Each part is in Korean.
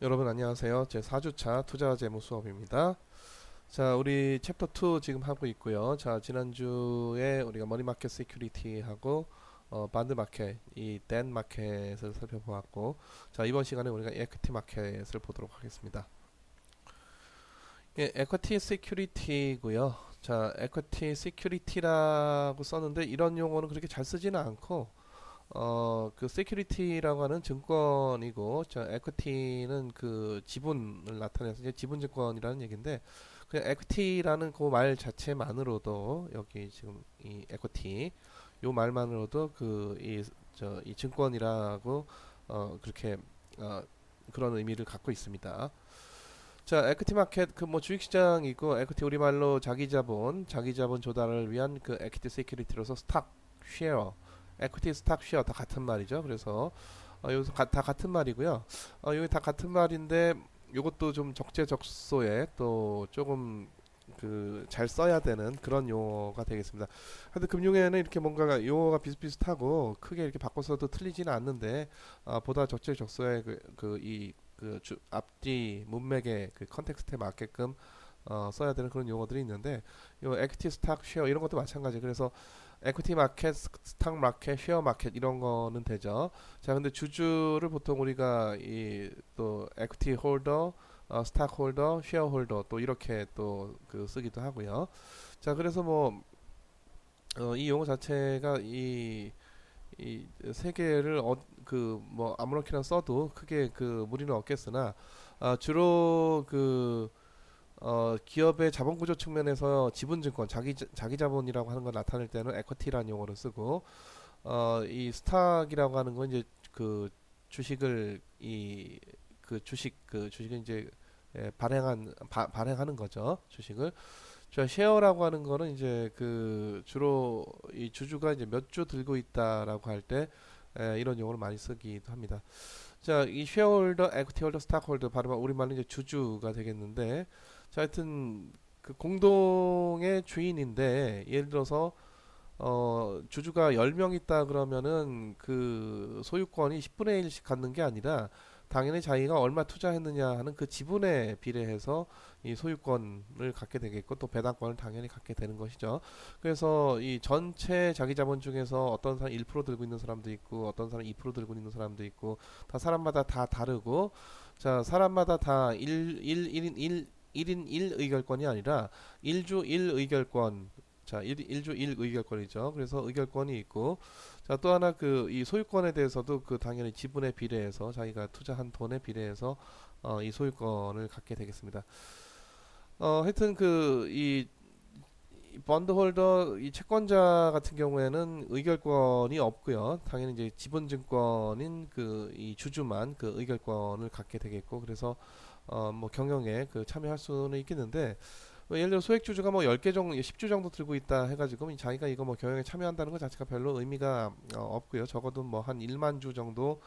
여러분 안녕하세요. 제 4주차 투자 재무 수업입니다. 자, 우리 챕터 2 지금 하고 있고요. 자, 지난주에 우리가 머니마켓 시큐리티하고 반드 마켓, 이 댄 마켓을 살펴보았고, 자, 이번 시간에 우리가 에퀴티 마켓을 보도록 하겠습니다. 예, 에퀴티 시큐리티고요. 자, 에퀴티 시큐리티라고 썼는데 이런 용어는 그렇게 잘 쓰지는 않고 그 세큐리티라고 하는 증권이고, 저 에퀴티는 그 지분을 나타내서 이제 지분 증권이라는 얘기인데, 그냥 에퀴티라는 그 말 자체만으로도 여기 지금 이 에퀴티 요 말만으로도 이 증권이라고 그렇게 어, 그런 의미를 갖고 있습니다. 자, 에퀴티 마켓 그 뭐 주식시장이 있고, 에퀴티 우리말로 자기 자본 조달을 위한 그 에퀴티 세큐리티로서 스탁, 쉐어, 에퀴티 스탁 쉐어 다 같은 말이죠. 그래서 여기서 다 같은 말이고요. 여기 다 같은 말인데 요것도 좀 적재적소에 또 조금 그 잘 써야 되는 그런 용어가 되겠습니다. 하여튼 금융에는 이렇게 뭔가 용어가 비슷비슷하고 크게 이렇게 바꿔서도 틀리지는 않는데, 보다 적재적소에 앞뒤 문맥의 그 컨텍스트에 맞게끔 써야 되는 그런 용어들이 있는데, 요 에퀴티 스탁 쉐어 이런 것도 마찬가지. 그래서 에퀴티 마켓, 스탁 마켓, 쉐어 마켓 이런 거는 되죠. 자, 근데 주주를 보통 우리가 이 또 에퀴티 홀더, 스탁 홀더, 쉐어 홀더 또 이렇게 또 그 쓰기도 하고요. 자, 그래서 뭐 이 용어 자체가 이 세 개를 그 뭐 아무렇게나 써도 크게 그 무리는 없겠으나, 주로 기업의 자본구조 측면에서 지분증권, 자기 자본이라고 하는 걸 나타낼 때는 에쿼티라는 용어를 쓰고, 이 스탁이라고 하는 건 이제 그 주식을 주식을 이제 발행하는 거죠. 주식을. 저 쉐어라고 하는 거는 이제 그 주로 이 주주가 이제 몇 주 들고 있다라고 할 때 이런 용어를 많이 쓰기도 합니다. 자, 이 쉐어홀더, 에퀴티 홀더, 스탁홀더 발음 우리말로 이제 주주가 되겠는데, 자, 하여튼 그 공동의 주인인데, 예를 들어서 주주가 10명 있다 그러면은 그 소유권이 10분의 1씩 갖는 게 아니라 당연히 자기가 얼마 투자했느냐 하는 그 지분에 비례해서 이 소유권을 갖게 되겠고, 또 배당권을 당연히 갖게 되는 것이죠. 그래서 이 전체 자기 자본 중에서 어떤 사람 1% 들고 있는 사람도 있고, 어떤 사람 2% 들고 있는 사람도 있고, 다 사람마다 다 다르고, 자, 사람마다 다 1인 1 의결권이 아니라 1주 1 의결권. 자, 1주 1 의결권이죠. 그래서 의결권이 있고, 자, 또 하나 그 이 소유권에 대해서도 그 당연히 지분에 비례해서 자기가 투자한 돈에 비례해서 이 소유권을 갖게 되겠습니다. 하여튼 이 번드홀더, 이 채권자 같은 경우에는 의결권이 없고요. 당연히 이제 지분증권인 그 이 주주만 그 의결권을 갖게 되겠고, 그래서 뭐 경영에 그 참여할 수는 있겠는데, 뭐 예를 들어 소액주주가 뭐 10개 정도, 10주 정도 들고 있다 해가지고 자기가 이거 뭐 경영에 참여한다는 것 자체가 별로 의미가 없고요. 적어도 뭐 한 1만 주 정도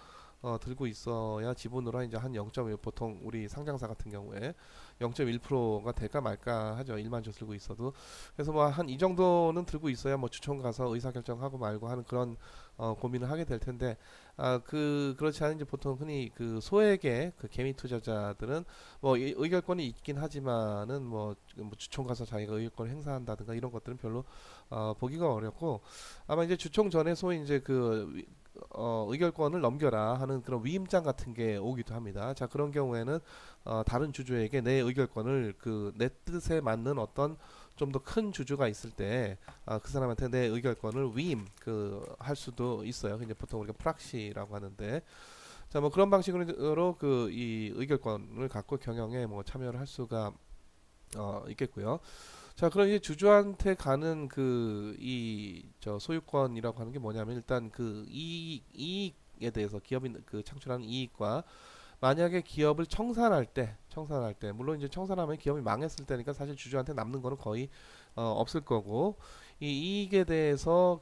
들고 있어야 지분으로 이제 한 0.1, 보통 우리 상장사 같은 경우에 0.1%가 될까 말까 하죠. 1만 주 들고 있어도. 그래서 뭐 한 이 정도는 들고 있어야 뭐 주총 가서 의사결정하고 말고 하는 그런 고민을 하게 될 텐데, 그렇지 않은 이제 보통 흔히 그 소액의 그 개미 투자자들은 뭐 의결권이 있긴 하지만은 뭐 주총 가서 자기가 의결권을 행사한다든가 이런 것들은 별로 보기가 어렵고, 아마 이제 주총 전에 소위 이제 의결권을 넘겨라 하는 그런 위임장 같은 게 오기도 합니다. 자, 그런 경우에는 다른 주주에게 내 의결권을 그 내 뜻에 맞는 어떤 좀 더 큰 주주가 있을 때 그 사람한테 내 의결권을 위임 할 수도 있어요. 이제 보통 우리가 프락시라고 하는데, 자, 뭐 그런 방식으로 그 이 의결권을 갖고 경영에 뭐 참여를 할 수가 있겠고요. 자, 그럼 이제 주주한테 가는 저 소유권이라고 하는 게 뭐냐면, 일단 그 이익에 대해서 기업이 그 창출하는 이익과, 만약에 기업을 청산할 때, 물론 이제 청산하면 기업이 망했을 때니까 사실 주주한테 남는 거는 거의 없을 거고, 이 이익에 대해서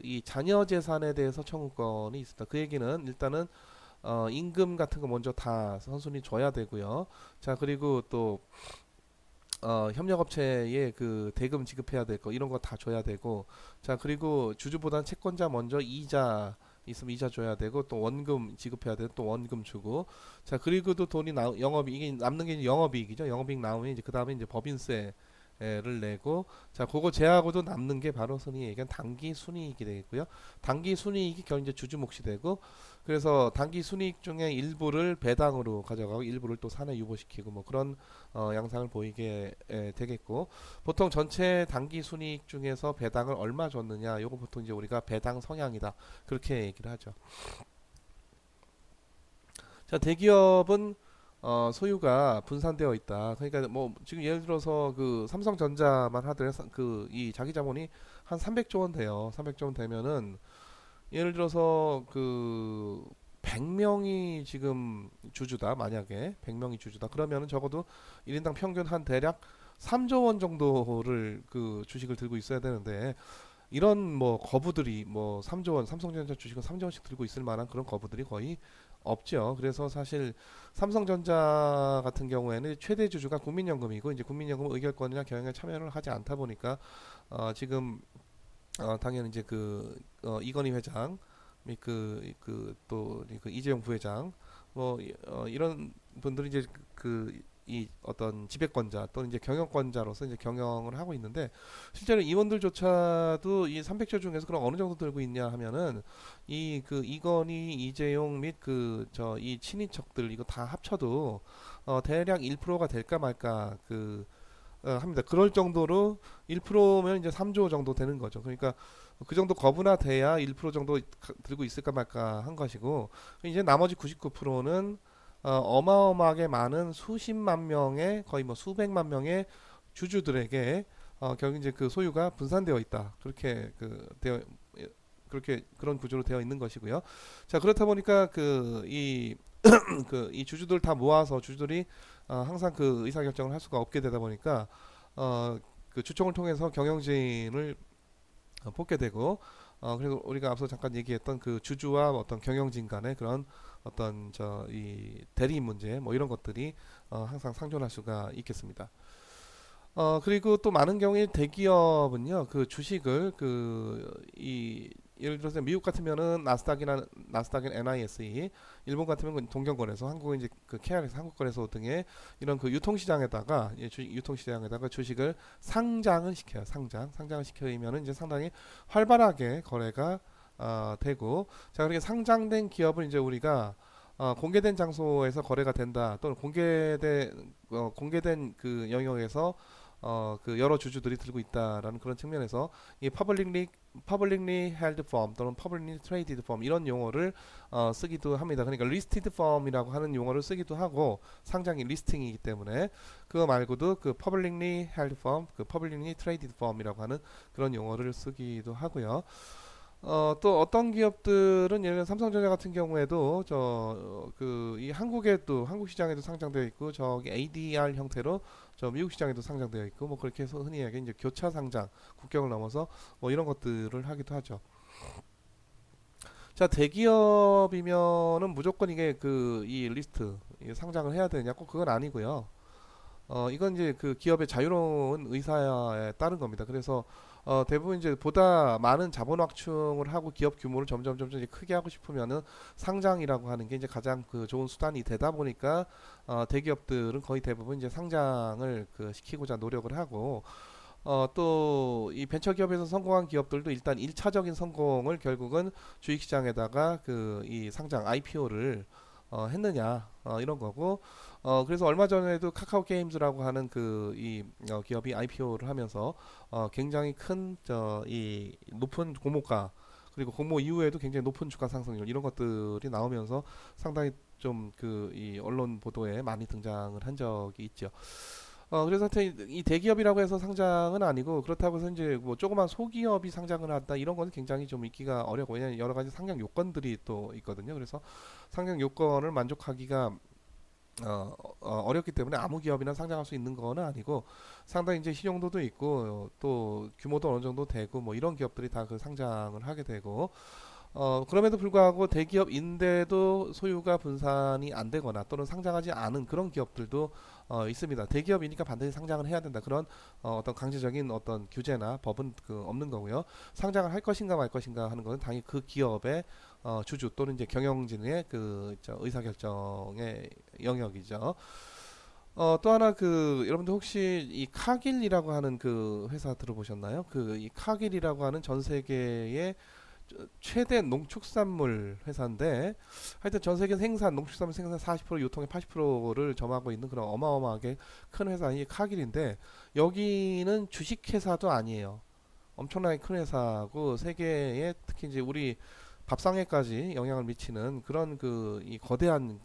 이 자녀 재산에 대해서 청구권이 있습니다. 그 얘기는 일단은 임금 같은 거 먼저 다 선순위 줘야 되고요. 자, 그리고 또 협력업체에 그 대금 지급해야 될 거 이런 거 다 줘야 되고, 자, 그리고 주주보단 채권자 먼저 이자 있으면 이자 줘야 되고 또 원금 지급해야 되고 또 원금 주고 자 그리고 또 돈이 영업이익이 남는 게 이제 영업이익이죠. 영업이익 나오면 이제 그 다음에 이제 법인세 를 내고 자 그거 제하고도 남는 게 바로 흔히 얘기한 단기 순이익이 되겠고요. 단기 순이익이 결국 이제 주주 몫이 되고 그래서 단기 순이익 중에 일부를 배당으로 가져가고 일부를 또 사내 유보시키고 뭐 그런 양상을 보이게 되겠고 보통 전체 단기 순이익 중에서 배당을 얼마 줬느냐 요거 보통 이제 우리가 배당 성향이다 그렇게 얘기를 하죠. 자 대기업은 소유가 분산되어 있다. 그러니까 뭐 지금 예를 들어서 그 삼성전자만 하더라도 그 이 자기 자본이 한 300조 원 돼요. 300조 원 되면은 예를 들어서 그 100명이 지금 주주다. 만약에 100명이 주주다. 그러면은 적어도 1인당 평균 한 대략 3조 원 정도를 그 주식을 들고 있어야 되는데 이런 뭐 거부들이 뭐 3조 원, 삼성전자 주식은 3조 원씩 들고 있을 만한 그런 거부들이 거의 없죠. 그래서 사실 삼성전자 같은 경우에는 최대 주주가 국민연금이고 이제 국민연금 의결권이나 경영에 참여를 하지 않다 보니까 지금 당연히 이제 그 이건희 회장 및 그 이재용 부회장 뭐 이런 분들이 이제 이 어떤 지배권자 또는 이제 경영권자로서 이제 경영을 하고 있는데 실제로 임원들조차도 이 300조 중에서 그럼 어느 정도 들고 있냐 하면은 이 그 이건희 이재용 및 그 이 친인척들 이거 다 합쳐도 대략 1%가 될까 말까 합니다. 그럴 정도로 1%면 이제 3조 정도 되는 거죠. 그러니까 그 정도 거부나 돼야 1% 정도 들고 있을까 말까 한 것이고 이제 나머지 99%는 어마어마하게 많은 수십만 명의 거의 뭐 수백만 명의 주주들에게 결국 이제 그 소유가 분산되어 있다. 그렇게 그렇게 그런 구조로 되어 있는 것이고요. 자 그렇다 보니까 이 주주들 다 모아서 주주들이 항상 그 의사결정을 할 수가 없게 되다 보니까 그 주총을 통해서 경영진을 뽑게 되고 그리고 우리가 앞서 잠깐 얘기했던 그 주주와 어떤 경영진 간의 그런 어떤 이 대리인 문제 뭐 이런 것들이 항상 상존할 수가 있겠습니다. 그리고 또 많은 경우에 대기업은요 그 주식을 예를 들어서 미국 같으면은 나스닥이나 NISE, 일본 같으면 동경거래소, 한국은 이제 그 KRX 한국거래소 등의 이런 그 유통시장에다가 유통시장에다가 주식을 상장을 시켜요. 상장을 시키면은 이제 상당히 활발하게 거래가 되고 자 그렇게 상장된 기업을 이제 우리가 공개된 장소에서 거래가 된다 또는 공개된 그 영역에서 그 여러 주주들이 들고 있다라는 그런 측면에서 이 publicly held firm 또는 publicly traded firm 이런 용어를 쓰기도 합니다. 그러니까 listed firm이라고 하는 용어를 쓰기도 하고 상장이 리스팅이기 때문에 그거 말고도 그 publicly held firm, 그 publicly traded firm이라고 하는 그런 용어를 쓰기도 하고요. 또 어떤 기업들은 예를 들어 삼성전자 같은 경우에도 이 한국에도 한국 시장에도 상장되어 있고 저기 ADR 형태로 저 미국 시장에도 상장되어 있고 뭐 그렇게 해서 흔히 얘기하는 이제 교차 상장 국경을 넘어서 뭐 이런 것들을 하기도 하죠. 자 대기업이면은 무조건 이게 이 리스트 상장을 해야 되냐 꼭 그건 아니고요. 이건 이제 그 기업의 자유로운 의사에 따른 겁니다. 그래서 대부분 이제 보다 많은 자본 확충을 하고 기업 규모를 점점 이제 크게 하고 싶으면은 상장이라고 하는 게 이제 가장 그 좋은 수단이 되다 보니까 대기업들은 거의 대부분 이제 상장을 시키고자 노력을 하고 또 이 벤처기업에서 성공한 기업들도 일단 1차적인 성공을 결국은 주식시장에다가 이 상장 IPO를 했느냐 이런 거고 그래서 얼마 전에도 카카오 게임즈라고 하는 기업이 IPO를 하면서 굉장히 큰 이 높은 공모가 그리고 공모 이후에도 굉장히 높은 주가 상승률 이런 것들이 나오면서 상당히 좀 이 언론 보도에 많이 등장을 한 적이 있죠. 그래서 하여튼 이 대기업이라고 해서 상장은 아니고 그렇다고 해서 이제 뭐 조그만 소기업이 상장을 한다 이런 거는 굉장히 좀 있기가 어렵고 왜냐하면 여러 가지 상장 요건들이 또 있거든요. 그래서 상장 요건을 만족하기가 어렵기 때문에 아무 기업이나 상장할 수 있는 거는 아니고 상당히 이제 신용도도 있고 또 규모도 어느 정도 되고 뭐 이런 기업들이 다 그 상장을 하게 되고 그럼에도 불구하고 대기업인데도 소유가 분산이 안 되거나 또는 상장하지 않은 그런 기업들도 있습니다. 대기업이니까 반드시 상장을 해야 된다. 그런 어떤 강제적인 어떤 규제나 법은 없는 거고요. 상장을 할 것인가 말 것인가 하는 것은 당연히 그 기업의 주주 또는 이제 경영진의 의사결정의 영역이죠. 또 하나 여러분들 혹시 이 카길이라고 하는 그 회사 들어보셨나요? 이 카길이라고 하는 전 세계의 최대 농축산물 회사인데, 하여튼 전 세계 농축산물 생산 40%, 유통의 80%를 점하고 있는 그런 어마어마하게 큰 회사이 카길인데, 여기는 주식회사도 아니에요. 엄청나게 큰 회사고, 세계에 특히 이제 우리 밥상에까지 영향을 미치는 그런 이 거대한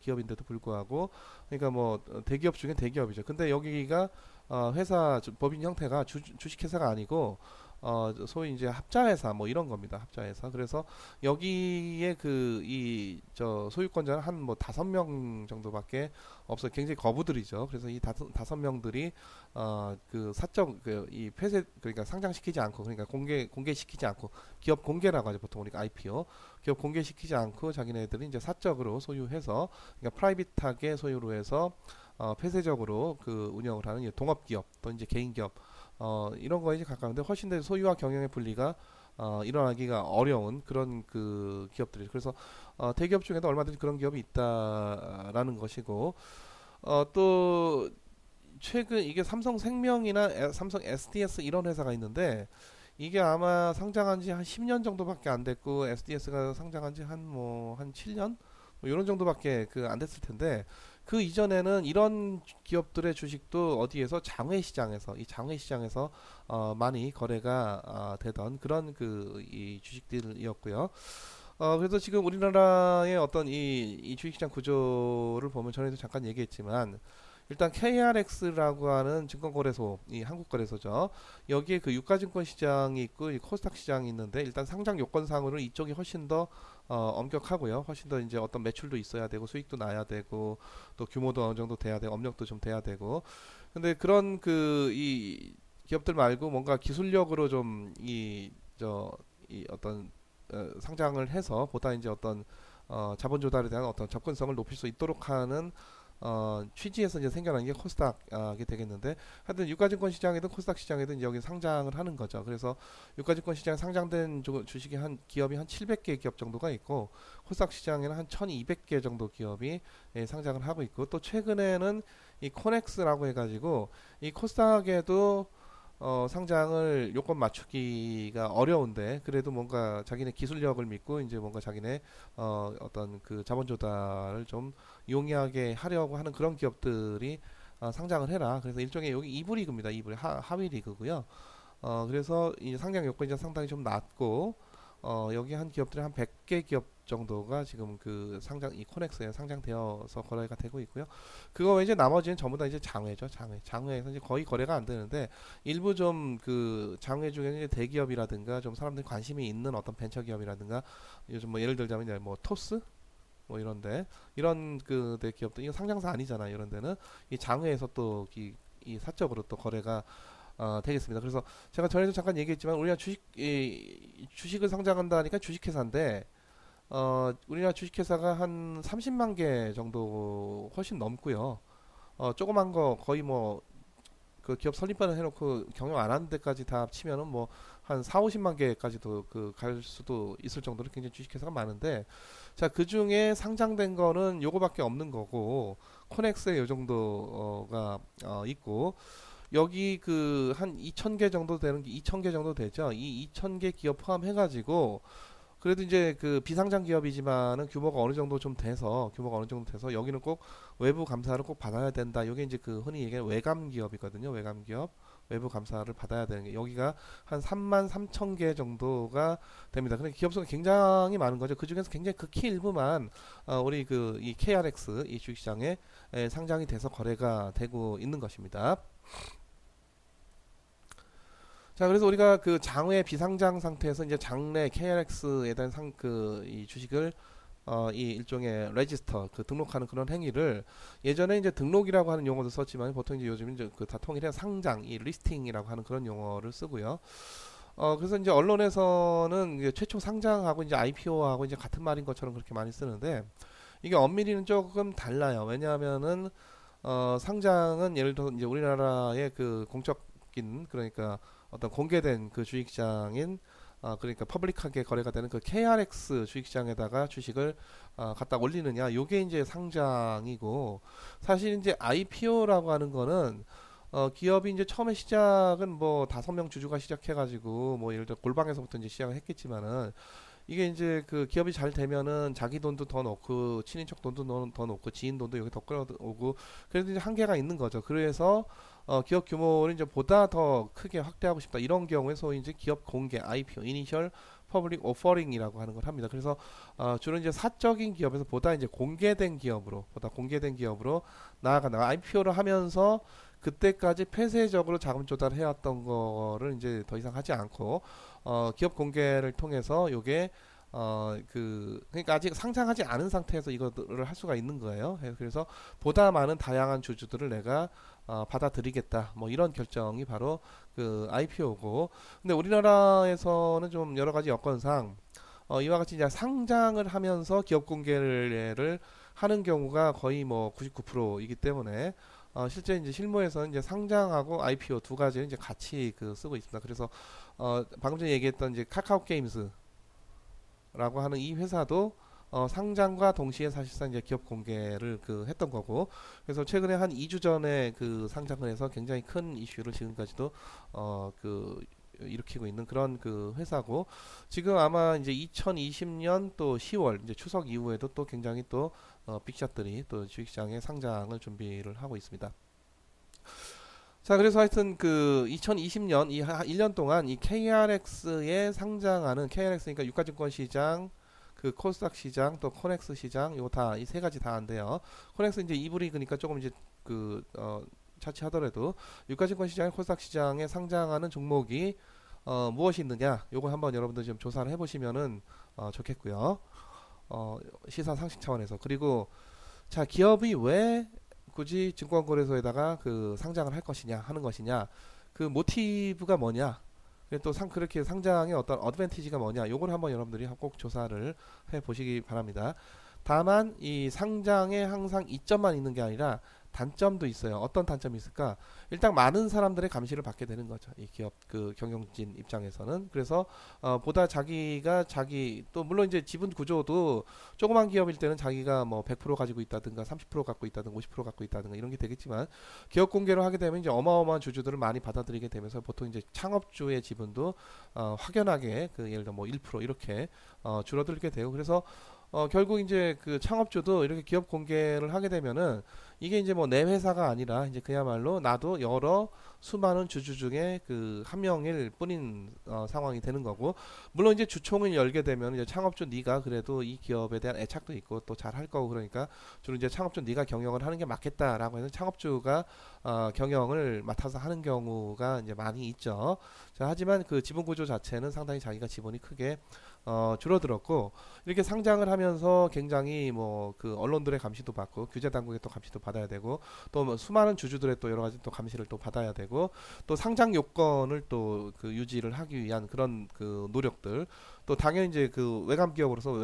기업인데도 불구하고, 그러니까 뭐 대기업 중에 대기업이죠. 근데 여기가 회사 법인 형태가 주식회사가 아니고 소위 이제 합자회사 뭐 이런 겁니다. 합자회사. 그래서 여기에 소유권자는 한 뭐 5명 정도밖에 없어요. 굉장히 거부들이죠. 그래서 이 다섯 명들이 사적 이 폐쇄, 그러니까 상장시키지 않고, 그러니까 공개시키지 않고, 기업 공개라고 하죠. 보통 우리가 IPO. 기업 공개시키지 않고 자기네들이 이제 사적으로 소유해서, 그러니까 프라이빗하게 소유로 해서 폐쇄적으로 운영을 하는 동업기업 또 이제 개인기업 이런 거에 이제 가까운데, 훨씬 더 소유와 경영의 분리가 일어나기가 어려운 그런 기업들이. 그래서 대기업 중에도 얼마든지 그런 기업이 있다라는 것이고, 또 최근 이게 삼성생명이나 삼성 SDS 이런 회사가 있는데, 이게 아마 상장한 지 한 10년 정도밖에 안 됐고, SDS가 상장한 지 한 7년? 뭐 이런 정도밖에 안 됐을 텐데, 그 이전에는 이런 기업들의 주식도 어디에서 이 장외시장에서 많이 거래가 되던 그런 이 주식들이었고요. 그래서 지금 우리나라의 어떤 이 주식시장 구조를 보면, 전에도 잠깐 얘기했지만, 일단 KRX라고 하는 증권거래소, 이 한국거래소죠. 여기에 유가증권 시장이 있고 이 코스닥 시장이 있는데, 일단 상장 요건상으로는 이쪽이 훨씬 더 엄격하고요. 훨씬 더 이제 어떤 매출도 있어야 되고, 수익도 나야 되고, 또 규모도 어느 정도 돼야 되고, 업력도 좀 돼야 되고. 근데 그런 이 기업들 말고 뭔가 기술력으로 좀 이 어떤 상장을 해서 보다 이제 어떤 자본 조달에 대한 어떤 접근성을 높일 수 있도록 하는 취지에서 이제 생겨난 게 코스닥이 되겠는데, 하여튼 유가증권 시장이든 코스닥 시장이든 여기 상장을 하는 거죠. 그래서 유가증권 시장에 상장된 주식이 기업이 한 700개 기업 정도가 있고, 코스닥 시장에는 한 1200개 정도 기업이 상장을 하고 있고, 또 최근에는 이 코넥스라고 해가지고 이 코스닥에도 상장을 요건 맞추기가 어려운데, 그래도 뭔가 자기네 기술력을 믿고 이제 뭔가 자기네 어떤 자본 조달을 좀 용이하게 하려고 하는 그런 기업들이 상장을 해라. 그래서 일종의 여기 2부 리그입니다. 2부 하위 리그고요. 그래서 이 상장 요건이 상당히 좀 낮고, 여기 한 기업들이 한 100개 기업 정도가 지금 이 코넥스에 상장되어서 거래가 되고 있고요. 그거 외에 이제 나머지는 전부 다 이제 장외죠. 장외에서 이제 거의 거래가 안 되는데, 일부 좀 장외 중에는 이제 대기업이라든가 좀 사람들이 관심이 있는 어떤 벤처 기업이라든가, 요즘 뭐 예를 들자면 이제 뭐 토스 뭐 이런 대기업들, 이거 상장사 아니잖아요. 이런 데는 이 장외에서 또 이 사적으로 또 거래가 되겠습니다. 그래서 제가 전에도 잠깐 얘기했지만, 우리나라 주식을 상장한다니까 주식회사인데, 우리나라 주식회사가 한 30만 개 정도 훨씬 넘고요. 조그만 거 거의 뭐 기업 설립반을 해놓고 경영 안 하는 데까지 다 합치면은 뭐 한 4, 50만 개까지도 갈 수도 있을 정도로 굉장히 주식회사가 많은데, 자, 그 중에 상장된 거는 요거밖에 없는 거고, 코넥스에 요 정도가 있고, 여기 한 2,000개 정도 되는 게 2,000개 정도 되죠. 이 2,000개 기업 포함해가지고, 그래도 이제 비상장 기업이지만은 규모가 어느 정도 돼서 여기는 꼭 외부 감사를 꼭 받아야 된다. 이게 이제 흔히 얘기하는 외감 기업이거든요. 외감 기업. 외부 감사를 받아야 되는 게 여기가 한 3만 3천 개 정도가 됩니다. 그러니까 기업 수가 굉장히 많은 거죠. 그 중에서 굉장히 극히 일부만 우리 이 KRX 이 주식시장에 상장이 돼서 거래가 되고 있는 것입니다. 자, 그래서 우리가 장외 비상장 상태에서 이제 장내 KRX에 대한 이 주식을 이 일종의 레지스터 등록하는 그런 행위를, 예전에 이제 등록이라고 하는 용어도 썼지만 보통 이제 요즘 이제 다 통일해 상장, 이 리스팅이라고 하는 그런 용어를 쓰고요. 그래서 이제 언론에서는 이제 최초 상장하고 이제 IPO하고 이제 같은 말인 것처럼 그렇게 많이 쓰는데, 이게 엄밀히는 조금 달라요. 왜냐하면은 상장은 예를 들어 이제 우리나라의 공적인, 그러니까 어떤 공개된 주식시장인 그러니까 퍼블릭하게 거래가 되는 그 KRX 주식시장에다가 주식을 갖다 올리느냐, 요게 이제 상장이고, 사실 이제 IPO라고 하는 거는 기업이 이제 처음에 시작은 뭐 5명 주주가 시작해가지고 뭐 예를 들어 골방에서부터 이제 시작을 했겠지만은, 이게 이제 그 기업이 잘 되면은 자기 돈도 더 넣고 친인척 돈도 더 넣고 지인 돈도 여기 더 끌어오고, 그래도 이제 한계가 있는 거죠. 그래서 기업 규모를 이제 보다 더 크게 확대하고 싶다, 이런 경우에 소위 이제 기업 공개 IPO, 이니셜 퍼블릭 오퍼링이라고 하는 걸 합니다. 그래서 주로 이제 사적인 기업에서 보다 이제 공개된 기업으로 나아간다. IPO를 하면서 그때까지 폐쇄적으로 자금 조달을 해왔던 거를 이제 더 이상 하지 않고 기업 공개를 통해서 요게 그러니까 아직 상장하지 않은 상태에서 이거를 할 수가 있는 거예요. 그래서 보다 많은 다양한 주주들을 내가 받아들이겠다, 뭐 이런 결정이 바로 그 IPO고, 근데 우리나라에서는 좀 여러 가지 여건상 이와 같이 이제 상장을 하면서 기업 공개를 하는 경우가 거의 뭐 99%이기 때문에 실제 이제 실무에서는 이제 상장하고 IPO 두 가지를 이제 같이 그 쓰고 있습니다. 그래서 방금 전에 얘기했던 이제 카카오 게임스라고 하는 이 회사도 상장과 동시에 사실상 이제 기업 공개를 그 했던 거고, 그래서 최근에 한 2주 전에 그 상장을 해서 굉장히 큰 이슈를 지금까지도 그 일으키고 있는 그런 그 회사고, 지금 아마 이제 2020년 또 10월 이제 추석 이후에도 또 굉장히 또 빅샷들이 또 주식시장에 상장을 준비를 하고 있습니다. 자, 그래서 하여튼 그 2020년 이 1년 동안 이 KRX에 상장하는, KRX니까 유가증권 시장, 그 코스닥 시장, 또 코넥스 시장, 요 다 이 세 가지 다 안 돼요. 코넥스 이제 이불이 그러니까 조금 이제 그 차치하더라도 유가증권 시장, 코스닥 시장에 상장하는 종목이 무엇이 있느냐, 요거 한번 여러분들 좀 조사를 해보시면은 좋겠고요. 시사 상식 차원에서. 그리고 자, 기업이 왜 굳이 증권거래소에다가 그 상장을 할 것이냐, 하는 것이냐, 그 모티브가 뭐냐, 또 그렇게 상장의 어떤 어드밴티지가 뭐냐, 요걸 한번 여러분들이 꼭 조사를 해 보시기 바랍니다. 다만 이 상장에 항상 이점만 있는 게 아니라 단점도 있어요. 어떤 단점이 있을까? 일단 많은 사람들의 감시를 받게 되는 거죠, 이 기업 그 경영진 입장에서는. 그래서 보다 자기 또 물론 이제 지분 구조도 조그만 기업일 때는 자기가 뭐 100% 가지고 있다든가 30% 갖고 있다든가 50% 갖고 있다든가 이런 게 되겠지만, 기업 공개를 하게 되면 이제 어마어마한 주주들을 많이 받아들이게 되면서 보통 이제 창업주의 지분도 확연하게 그 예를 들어 뭐 1% 이렇게 줄어들게 되고, 그래서 결국 이제 그 창업주도 이렇게 기업 공개를 하게 되면은 이게 이제 뭐 내 회사가 아니라 이제 그야말로 나도 여러 수많은 주주 중에 그 한 명일 뿐인 상황이 되는 거고, 물론 이제 주총을 열게 되면 이제 창업주 네가 그래도 이 기업에 대한 애착도 있고 또 잘 할 거고, 그러니까 주로 이제 창업주 네가 경영을 하는 게 맞겠다라고 해서 창업주가 경영을 맡아서 하는 경우가 이제 많이 있죠. 자, 하지만 그 지분 구조 자체는 상당히 자기가 지분이 크게 줄어들었고, 이렇게 상장을 하면서 굉장히 뭐 그 언론들의 감시도 받고 규제 당국의 또 감시도 받아야 되고, 또 뭐 수많은 주주들의 또 여러 가지 또 감시를 또 받아야 되고, 또 상장 요건을 또 그 유지를 하기 위한 그런 그 노력들, 또 당연히 이제 그 외감 기업으로서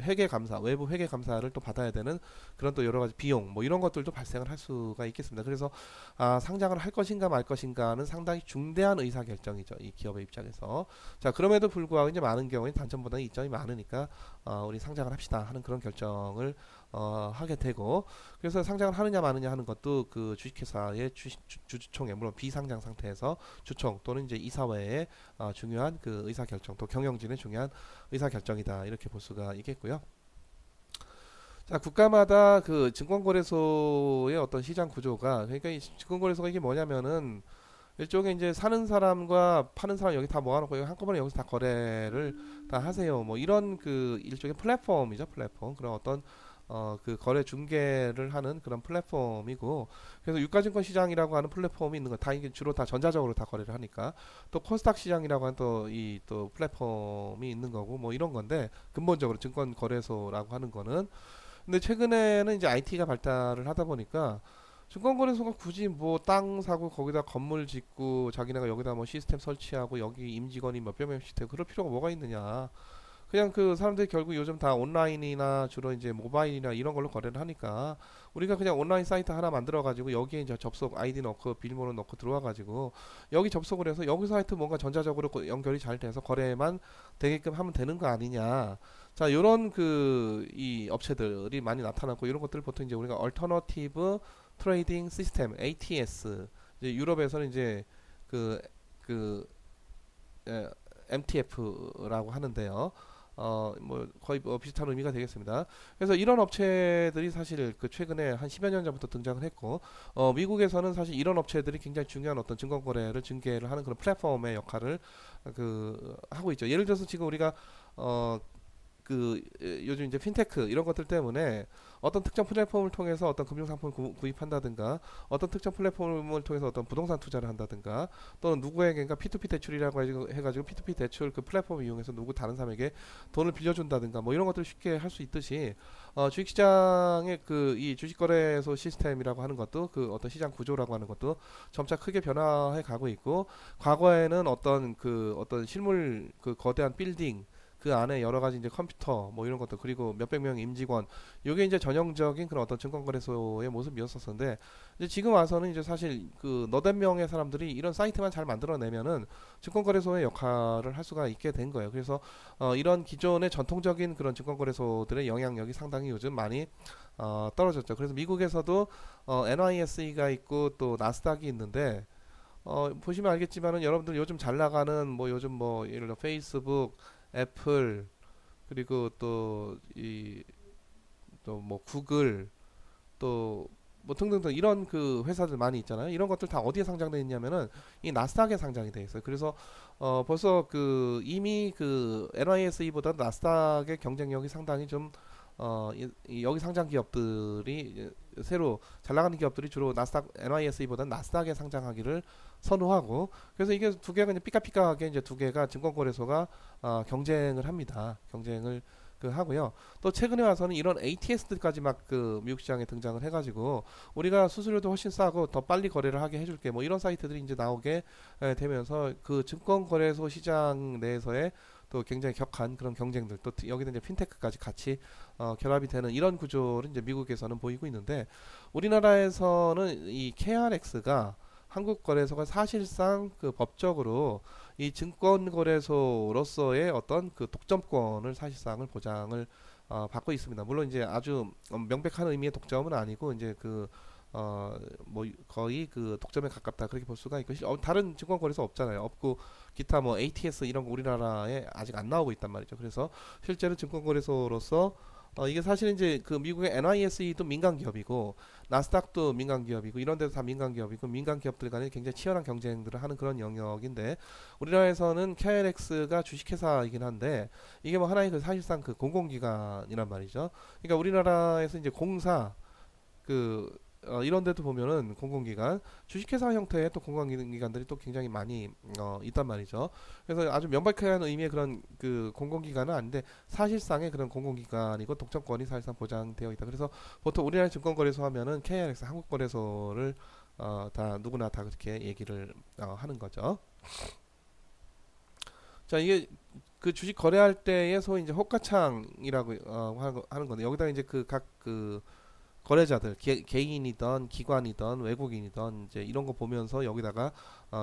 회계 감사, 외부 회계 감사를 또 받아야 되는 그런 또 여러 가지 비용, 뭐 이런 것들도 발생을 할 수가 있겠습니다. 그래서 상장을 할 것인가 말 것인가는 상당히 중대한 의사 결정이죠, 이 기업의 입장에서. 자, 그럼에도 불구하고 이제 많은 경우에 단점보다는 이점이 많으니까 우리 상장을 합시다 하는 그런 결정을 하게 되고, 그래서 상장을 하느냐 마느냐 하는 것도 그 주식회사의 주주총회, 물론 비상장 상태에서 주총 또는 이제 이사회의 중요한 그 의사결정, 또 경영진의 중요한 의사결정이다, 이렇게 볼 수가 있겠고요. 자, 국가마다 그 증권거래소의 어떤 시장 구조가, 그러니까 이 증권거래소가 이게 뭐냐면은 일종의 이제 사는 사람과 파는 사람 여기 다 모아놓고 여기 한꺼번에 여기서 다 거래를 다 하세요, 뭐 이런 그 일종의 플랫폼이죠, 플랫폼. 그런 어떤 그 거래 중개를 하는 그런 플랫폼이고, 그래서 유가증권 시장이라고 하는 플랫폼이 있는 거, 다 이게 주로 다 전자적으로 다 거래를 하니까, 또 코스닥 시장이라고 하는 또 이 또 플랫폼이 있는 거고, 뭐 이런 건데, 근본적으로 증권 거래소라고 하는 거는. 근데 최근에는 이제 IT가 발달을 하다 보니까 증권거래소가 굳이 뭐 땅 사고 거기다 건물 짓고 자기네가 여기다 뭐 시스템 설치하고 여기 임직원이 몇백 명씩 되고 그럴 필요가 뭐가 있느냐. 그냥 그 사람들이 결국 요즘 다 온라인이나 주로 이제 모바일이나 이런 걸로 거래를 하니까 우리가 그냥 온라인 사이트 하나 만들어 가지고 여기에 이제 접속 아이디 넣고 비밀번호 넣고 들어와 가지고 여기 접속을 해서 여기 사이트 뭔가 전자적으로 연결이 잘 돼서 거래만 되게끔 하면 되는 거 아니냐. 자, 요런 그 이 업체들이 많이 나타났고 이런 것들 보통 이제 우리가 얼터너티브 트레이딩 시스템 ATS 이제 유럽에서는 이제 그 MTF라고 하는데요. 뭐 거의 뭐 비슷한 의미가 되겠습니다. 그래서 이런 업체들이 사실 그 최근에 한 10여 년 전부터 등장을 했고, 미국에서는 사실 이런 업체들이 굉장히 중요한 어떤 증권거래를 중개를 하는 그런 플랫폼의 역할을 하고 있죠. 예를 들어서 지금 우리가 요즘 이제 핀테크 이런 것들 때문에 어떤 특정 플랫폼을 통해서 어떤 금융상품을 구입한다든가 어떤 특정 플랫폼을 통해서 어떤 부동산 투자를 한다든가 또는 누구에게인가 P2P 대출이라고 해가지고 P2P 대출 그 플랫폼을 이용해서 누구 다른 사람에게 돈을 빌려준다든가 뭐 이런 것들을 쉽게 할 수 있듯이 주식시장의 그 이 주식거래소 시스템이라고 하는 것도 그 어떤 시장 구조라고 하는 것도 점차 크게 변화해 가고 있고 과거에는 어떤 실물 그 거대한 빌딩 그 안에 여러 가지 이제 컴퓨터 뭐 이런 것들 그리고 몇백 명 임직원 이게 이제 전형적인 그런 어떤 증권거래소의 모습이었었는데 이제 지금 와서는 이제 사실 그 너댓 명의 사람들이 이런 사이트만 잘 만들어내면은 증권거래소의 역할을 할 수가 있게 된 거예요. 그래서 이런 기존의 전통적인 그런 증권거래소들의 영향력이 상당히 요즘 많이 떨어졌죠. 그래서 미국에서도 NYSE가 있고 또 나스닥이 있는데 보시면 알겠지만은 여러분들 요즘 잘 나가는 뭐 요즘 뭐 예를 들어 페이스북 애플 그리고 또 뭐 구글 또 뭐 등등등 이런 그 회사들 많이 있잖아요. 이런 것들 다 어디에 상장돼 있냐면은 이 나스닥에 상장이 돼 있어요. 그래서 벌써 그 이미 그 NYSE보다 나스닥의 경쟁력이 상당히 좀 여기 상장 기업들이 새로 잘 나가는 기업들이 주로 나스닥 NYSE보다 나스닥에 상장하기를 선호하고 그래서 이게 두 개가 이제 삐까삐까하게 이제 두 개가 증권거래소가 경쟁을 합니다. 경쟁을 하고요. 또 최근에 와서는 이런 ATS들까지 막 그 미국 시장에 등장을 해가지고 우리가 수수료도 훨씬 싸고 더 빨리 거래를 하게 해줄게 뭐 이런 사이트들이 이제 나오게 되면서 그 증권거래소 시장 내에서의 또 굉장히 격한 그런 경쟁들 또 여기는 이제 핀테크까지 같이 결합이 되는 이런 구조를 이제 미국에서는 보이고 있는데 우리나라에서는 이 KRX가 한국거래소가 사실상 그 법적으로 이 증권거래소로서의 어떤 그 독점권을 사실상을 보장을 받고 있습니다. 물론 이제 아주 명백한 의미의 독점은 아니고 이제 뭐 거의 그 독점에 가깝다 그렇게 볼 수가 있고 다른 증권거래소 없잖아요. 없고 기타 뭐 ATS 이런 거 우리나라에 아직 안 나오고 있단 말이죠. 그래서 실제로 증권거래소로서 이게 사실 이제 그 미국의 NYSE도 민간 기업이고 나스닥도 민간 기업이고 이런 데도 다 민간 기업이고 민간 기업들 간에 굉장히 치열한 경쟁들을 하는 그런 영역인데 우리나라에서는 KLX가 주식회사이긴 한데 이게 뭐 하나의 그 사실상 그 공공기관이란 말이죠. 그러니까 우리나라에서 이제 공사 이런 데도 보면은 공공기관, 주식회사 형태의 또 공공기관들이 또 굉장히 많이 있단 말이죠. 그래서 아주 명백한 의미의 그런 그 공공기관은 아닌데 사실상의 그런 공공기관이고 독점권이 사실상 보장되어 있다. 그래서 보통 우리나라 증권거래소 하면은 KLX 한국거래소를 다 누구나 다 그렇게 얘기를 하는 거죠. 자, 이게 그 주식 거래할 때의 소위 이제 호가창이라고 하는 건데 여기다 이제 그 각 거래자들 개인이던 기관이던 외국인이던 이제 이런 거 보면서 여기다가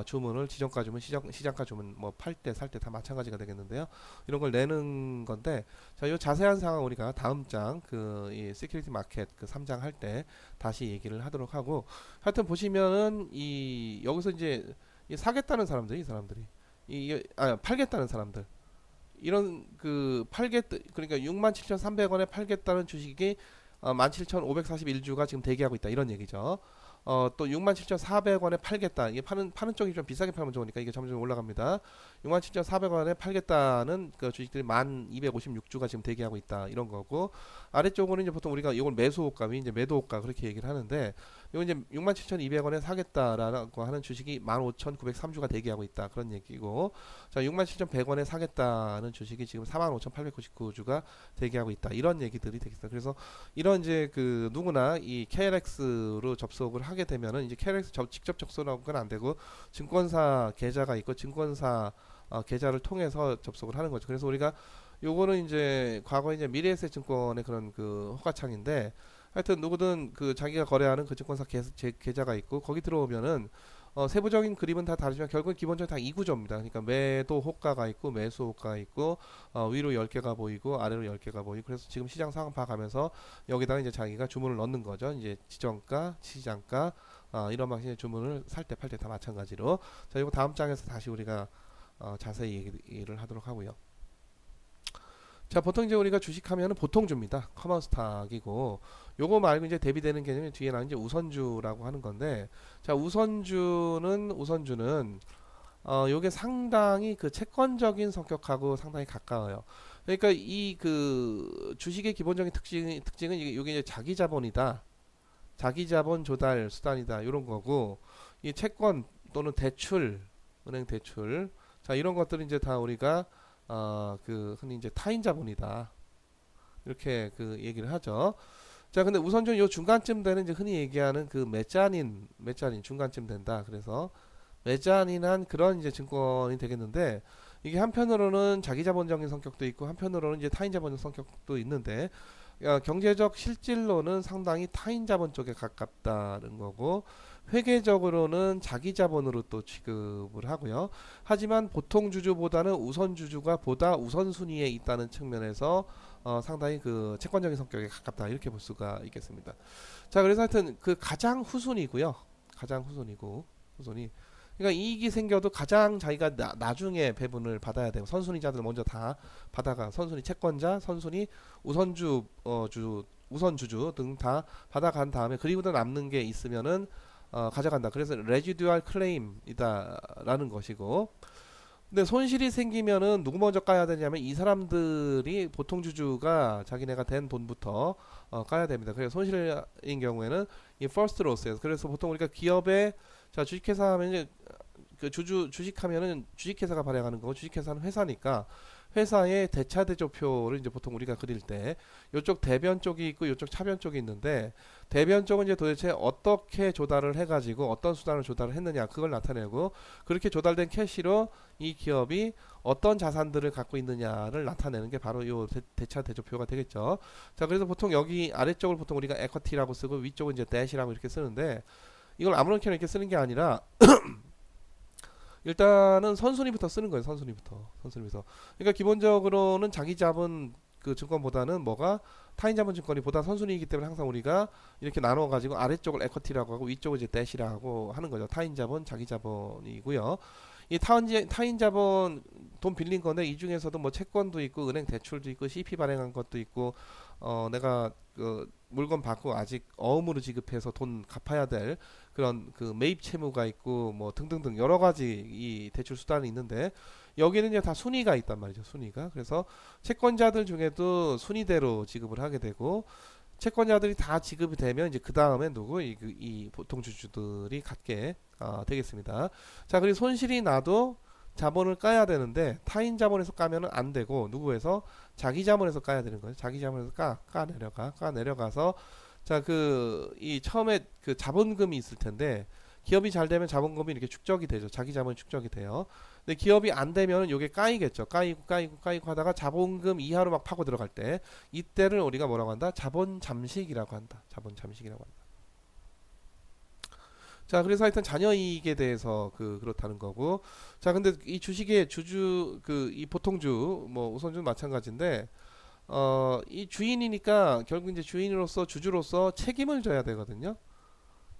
주문을 지정가 주문 시장가 주문 뭐 팔 때 살 때 다 마찬가지가 되겠는데요. 이런 걸 내는 건데 자, 요 자세한 상황 우리가 다음 장 이 시큐리티 마켓 그 3장 할 때 다시 얘기를 하도록 하고 하여튼 보시면은 이 여기서 이제 사겠다는 사람들이 이 사람들이 팔겠다는 사람들 이런 그러니까 67,300원에 팔겠다는 주식이 17,541주가 지금 대기하고 있다 이런 얘기죠. 또 67,400원에 팔겠다. 이게 파는 쪽이 좀 비싸게 팔면 좋으니까 이게 점점 올라갑니다. 67,400원에 팔겠다는 그 주식들이 1,256주가 지금 대기하고 있다 이런 거고 아래쪽으로는 이제 보통 우리가 이걸 매수호가 이제 매도호가 그렇게 얘기를 하는데 이거 이제 67,200원에 사겠다라고 하는 주식이 15,903주가 대기하고 있다 그런 얘기고 자 67,100원에 사겠다는 주식이 지금 45,899주가 대기하고 있다 이런 얘기들이 되겠습니다. 그래서 이런 이제 그 누구나 이 KLX로 접속을 하게 되면은 이제 KLX 직접 접속은 안 되고 증권사 계좌가 있고 증권사 계좌를 통해서 접속을 하는 거죠. 그래서 우리가 요거는 이제 과거 이제 미래에셋증권의 그런 그 호가창인데, 하여튼 누구든 그 자기가 거래하는 그 증권사 계좌가 있고 거기 들어오면은 세부적인 그림은 다 다르지만 결국은 기본적으로 다 이구조입니다. 그러니까 매도 호가가 있고 매수 호가가 있고 위로 10개가 보이고 아래로 10개가 보이고, 그래서 지금 시장 상황 봐가면서 여기다가 이제 자기가 주문을 넣는 거죠. 이제 지정가, 시장가, 이런 방식의 주문을 살 때 팔 때 다 마찬가지로. 자, 이거 다음 장에서 다시 우리가 자세히 얘기를 하도록 하고요. 자, 보통 이제 우리가 주식하면은 보통주입니다. 커먼 스탁이고, 요거 말고 이제 대비되는 개념이 뒤에 나온 이제 우선주라고 하는 건데, 자, 우선주는 요게 상당히 그 채권적인 성격하고 상당히 가까워요. 그러니까 이 그 주식의 기본적인 특징은 이게 이제 자기 자본이다, 자기 자본 조달 수단이다, 이런 거고, 이 채권 또는 대출, 은행 대출, 자, 이런 것들은 이제 다 우리가 그 흔히 이제 타인 자본이다, 이렇게 그 얘기를 하죠. 자, 근데 우선주는 요 중간쯤 되는 이제 흔히 얘기하는 그 메자닌 중간쯤 된다. 그래서 메자닌한 그런 이제 증권이 되겠는데, 이게 한편으로는 자기 자본적인 성격도 있고 한편으로는 이제 타인 자본적 성격도 있는데, 경제적 실질로는 상당히 타인 자본 쪽에 가깝다는 거고, 회계적으로는 자기 자본으로 또 취급을 하고요. 하지만 보통 주주보다는 우선 주주가 보다 우선순위에 있다는 측면에서 상당히 그 채권적인 성격에 가깝다, 이렇게 볼 수가 있겠습니다. 자, 그래서 하여튼 그 가장 후순위고요. 가장 후순위. 그러니까 이익이 생겨도 가장 자기가 나중에 배분을 받아야 되고, 선순위자들 먼저 다 받아가, 선순위 채권자, 선순위 우선주 우선주주 등 다 받아간 다음에 그리고도 남는 게 있으면은 가져간다. 그래서 레지듀얼 클레임이다라는 것이고, 근데 손실이 생기면은 누구 먼저 까야 되냐면 이 사람들이, 보통 주주가 자기네가 된 돈부터 까야 됩니다. 그래서 손실인 경우에는 이 first loss예요. 그래서 보통 우리가 기업에, 자, 주식회사 하면 이제 그 주식하면은 주식회사가 발행하는 거고, 주식회사는 회사니까 회사의 대차대조표를 이제 보통 우리가 그릴 때 이쪽 대변 쪽이 있고 이쪽 차변 쪽이 있는데, 대변 쪽은 이제 도대체 어떻게 조달을 해가지고 어떤 수단을 조달을 했느냐, 그걸 나타내고, 그렇게 조달된 캐시로 이 기업이 어떤 자산들을 갖고 있느냐를 나타내는 게 바로 요 대차대조표가 되겠죠. 자, 그래서 보통 여기 아래쪽을 보통 우리가 에쿼티라고 쓰고 위쪽은 이제 대시라고 이렇게 쓰는데, 이걸 아무렇게나 이렇게 쓰는 게 아니라 일단은 선순위부터 쓰는 거예요. 선순위부터. 그러니까 기본적으로는 자기 자본 그 증권보다는 뭐가 타인 자본 증권이 보다 선순위이기 때문에 항상 우리가 이렇게 나눠 가지고 아래쪽을 에쿼티라고 하고 위쪽을 이제 대시라고 하는 거죠. 타인 자본, 자기 자본이고요. 이 타인 자본 돈 빌린 건데, 이 중에서도 뭐 채권도 있고 은행 대출도 있고 CP 발행한 것도 있고, 내가 그 물건 받고 아직 어음으로 지급해서 돈 갚아야 될 그런 그 매입 채무가 있고 뭐 등등등 여러 가지 이 대출 수단이 있는데, 여기는 이제 다 순위가 있단 말이죠. 순위가. 그래서 채권자들 중에도 순위대로 지급을 하게 되고, 채권자들이 다 지급이 되면 이제 그 다음에 누구 이 보통 주주들이 갖게 되겠습니다. 자, 그리고 손실이 나도 자본을 까야 되는데 타인 자본에서 까면은 안 되고 누구에서, 자기 자본에서 까야 되는 거예요. 자기 자본에서 까 내려가서, 자, 그 이 처음에 그 자본금이 있을 텐데, 기업이 잘 되면 자본금이 이렇게 축적이 되죠. 자기 자본이 축적이 돼요. 근데 기업이 안 되면은 요게 까이겠죠. 까이고 하다가 자본금 이하로 막 파고 들어갈 때, 이때를 우리가 뭐라고 한다? 자본 잠식이라고 한다. 자, 그래서 하여튼 자녀이익에 대해서 그렇다는 거고. 자, 근데 이 주식의 주주, 이 보통주, 뭐 우선주는 마찬가지인데, 이 주인이니까 결국 이제 주인으로서, 주주로서 책임을 져야 되거든요.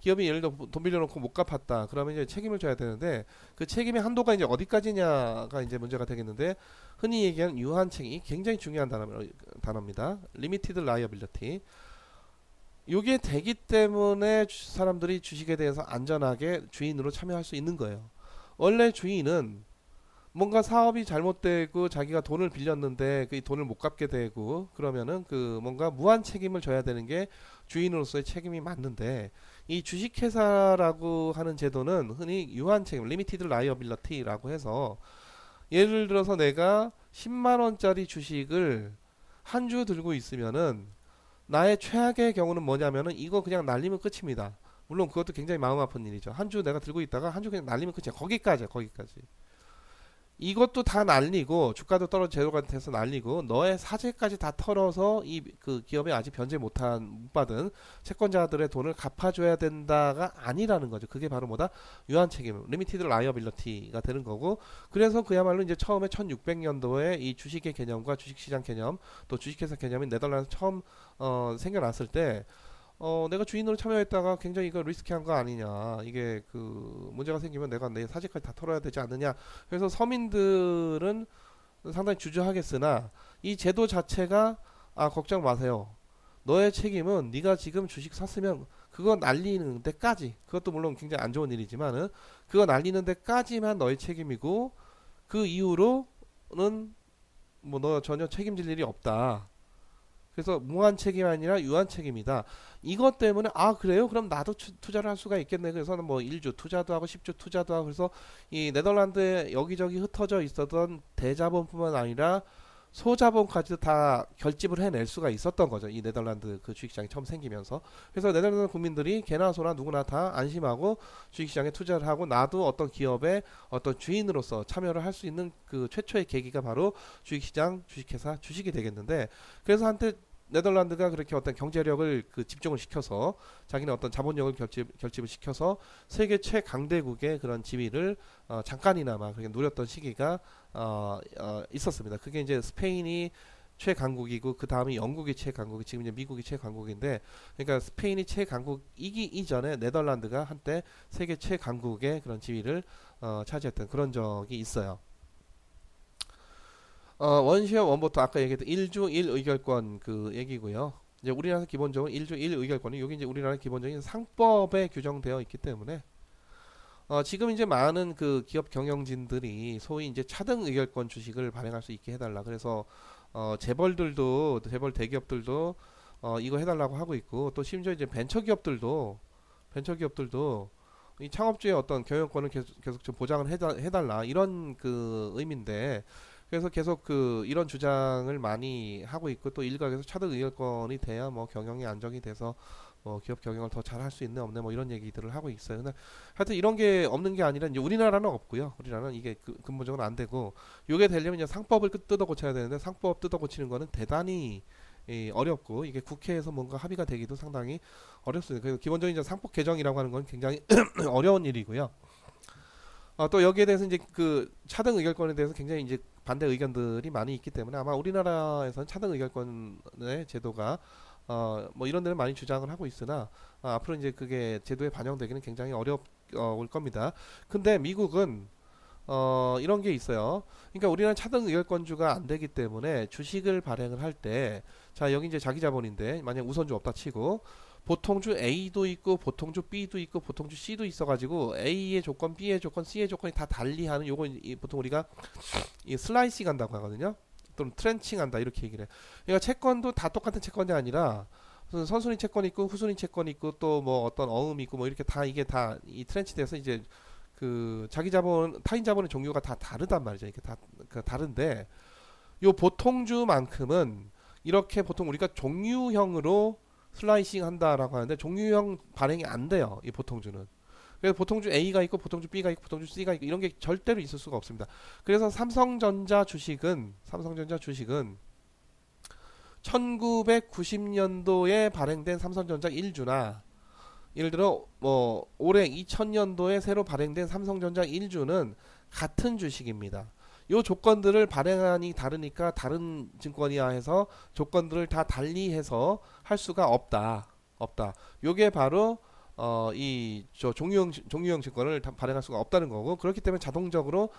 기업이 예를 들어 돈 빌려놓고 못 갚았다, 그러면 이제 책임을 져야 되는데, 그 책임의 한도가 이제 어디까지냐가 이제 문제가 되겠는데, 흔히 얘기하는 유한 책임이 굉장히 중요한 단어입니다. Limited liability. 요게 되기 때문에 사람들이 주식에 대해서 안전하게 주인으로 참여할 수 있는 거예요. 원래 주인은 뭔가 사업이 잘못되고 자기가 돈을 빌렸는데 그 돈을 못 갚게 되고 그러면은 그 뭔가 무한 책임을 져야 되는 게 주인으로서의 책임이 맞는데, 이 주식회사라고 하는 제도는 흔히 유한 책임, 리미티드 라이어빌리티라고 해서, 예를 들어서 내가 10만원짜리 주식을 한 주 들고 있으면은 나의 최악의 경우는 뭐냐면은 이거 그냥 날리면 끝입니다. 물론 그것도 굉장히 마음 아픈 일이죠. 한 주 내가 들고 있다가 한 주 그냥 날리면 끝이야. 거기까지. 이것도 다 날리고 주가도 떨어져 제로가 돼서 날리고 너의 사재까지 다 털어서 이 그 기업에 아직 변제 못 받은 채권자들의 돈을 갚아줘야 된다가 아니라는 거죠. 그게 바로 뭐다? 유한 책임, 리미티드 라이어빌리티가 되는 거고, 그래서 그야말로 이제 처음에 1600년도에 이 주식의 개념과 주식시장 개념, 또 주식회사 개념이 네덜란드 처음 생겨났을 때 내가 주인으로 참여했다가 굉장히 이거 리스키한 거 아니냐. 이게 그 문제가 생기면 내가 내 사직까지 다 털어야 되지 않느냐. 그래서 서민들은 상당히 주저하겠으나 이 제도 자체가 걱정 마세요. 너의 책임은 네가 지금 주식 샀으면 그거 날리는 데까지, 그것도 물론 굉장히 안 좋은 일이지만은 그거 날리는 데까지만 너의 책임이고 그 이후로는 뭐 너 전혀 책임질 일이 없다. 그래서 무한 책임이 아니라 유한 책임이다. 이것 때문에 그래요? 그럼 나도 투자를 할 수가 있겠네. 그래서는 뭐 1주 투자도 하고 10주 투자도 하고, 그래서 이 네덜란드에 여기저기 흩어져 있었던 대자본뿐만 아니라 소자본까지도 다 결집을 해낼 수가 있었던 거죠. 이 네덜란드 그 주식시장이 처음 생기면서. 그래서 네덜란드 국민들이 개나 소나 누구나 다 안심하고 주식시장에 투자를 하고 나도 어떤 기업의 어떤 주인으로서 참여를 할 수 있는 그 최초의 계기가 바로 주식시장, 주식회사, 주식이 되겠는데, 그래서 한때 네덜란드가 그렇게 어떤 경제력을 그 집중을 시켜서 자기는 어떤 자본력을 결집을 시켜서 세계 최강대국의 그런 지위를 잠깐이나마 그렇게 누렸던 시기가 있었습니다. 그게 이제 스페인이 최강국이고 그 다음이 영국이 최강국이, 지금 이제 미국이 최강국인데, 그러니까 스페인이 최강국이기 이전에 네덜란드가 한때 세계 최강국의 그런 지위를 차지했던 그런 적이 있어요. 원시와 원부터 아까 얘기했던 1주 1의결권 그 얘기고요. 이제 우리나라 기본적으로 1주 1의결권이 여기 이제 우리나라 기본적인 상법에 규정되어 있기 때문에 지금 이제 많은 그 기업 경영진들이 소위 이제 차등 의결권 주식을 발행할 수 있게 해달라. 그래서 재벌 대기업들도 이거 해달라고 하고 있고, 또 심지어 이제 벤처기업들도 이 창업주의 어떤 경영권을 계속 좀 보장을 해달라, 이런 그 의미인데, 그래서 계속 그 이런 주장을 많이 하고 있고, 또 일각에서 차등 의결권이 돼야 뭐 경영이 안정이 돼서 기업 경영을 더 잘 할 수 있네 없네 뭐 이런 얘기들을 하고 있어요. 근데 하여튼 이런 게 없는 게 아니라 이제 우리나라는 없고요. 우리나라는 이게 근본적으로 안 되고, 요게 되려면 이제 상법을 뜯어 고쳐야 되는데, 상법 뜯어 고치는 거는 대단히 어렵고, 이게 국회에서 뭔가 합의가 되기도 상당히 어렵습니다. 그래서 기본적인 이제 상법 개정이라고 하는 건 굉장히 어려운 일이고요. 또 여기에 대해서 이제 그 차등 의결권에 대해서 굉장히 이제 반대 의견들이 많이 있기 때문에 아마 우리나라에서는 차등 의결권의 제도가 뭐 이런 데는 많이 주장을 하고 있으나 앞으로 이제 그게 제도에 반영되기는 굉장히 어려울 겁니다. 근데 미국은 이런 게 있어요. 그러니까 우리나라 차등 의결권주가 안 되기 때문에 주식을 발행을 할 때, 자 여기 이제 자기 자본인데 만약 우선주 없다 치고 보통주 A도 있고 보통주 B도 있고 보통주 C도 있어가지고 A의 조건, B의 조건, C의 조건이 다 달리하는, 요거 보통 우리가 이 슬라이싱 한다고 하거든요. 또는 트렌칭 한다 이렇게 얘기를 해. 그러니까 채권도 다 똑같은 채권이 아니라 무슨 선순위 채권 있고 후순위 채권 있고 또 뭐 어떤 어음이 있고 뭐 이렇게 다 이게 다 이 트렌치 돼서 이제 그 자기 자본, 타인 자본의 종류가 다 다르단 말이죠. 이게 다 다른데, 요 보통주만큼은 이렇게 보통 우리가 종류형으로 슬라이싱 한다라고 하는데 종류형 발행이 안 돼요. 이 보통주는. 그래서 보통주 A가 있고 보통주 B가 있고 보통주 C가 있고 이런 게 절대로 있을 수가 없습니다. 그래서 삼성전자 주식은 1990년도에 발행된 삼성전자 1주나 예를 들어 뭐 올해 2000년도에 새로 발행된 삼성전자 1주는 같은 주식입니다. 요 조건들을 발행안이 다르니까 다른 증권이야 해서 조건들을 다 달리해서 할 수가 없다. 요게 바로 이 종유형 증권을 발행할 수가 없다는 거고, 그렇기 때문에 자동적으로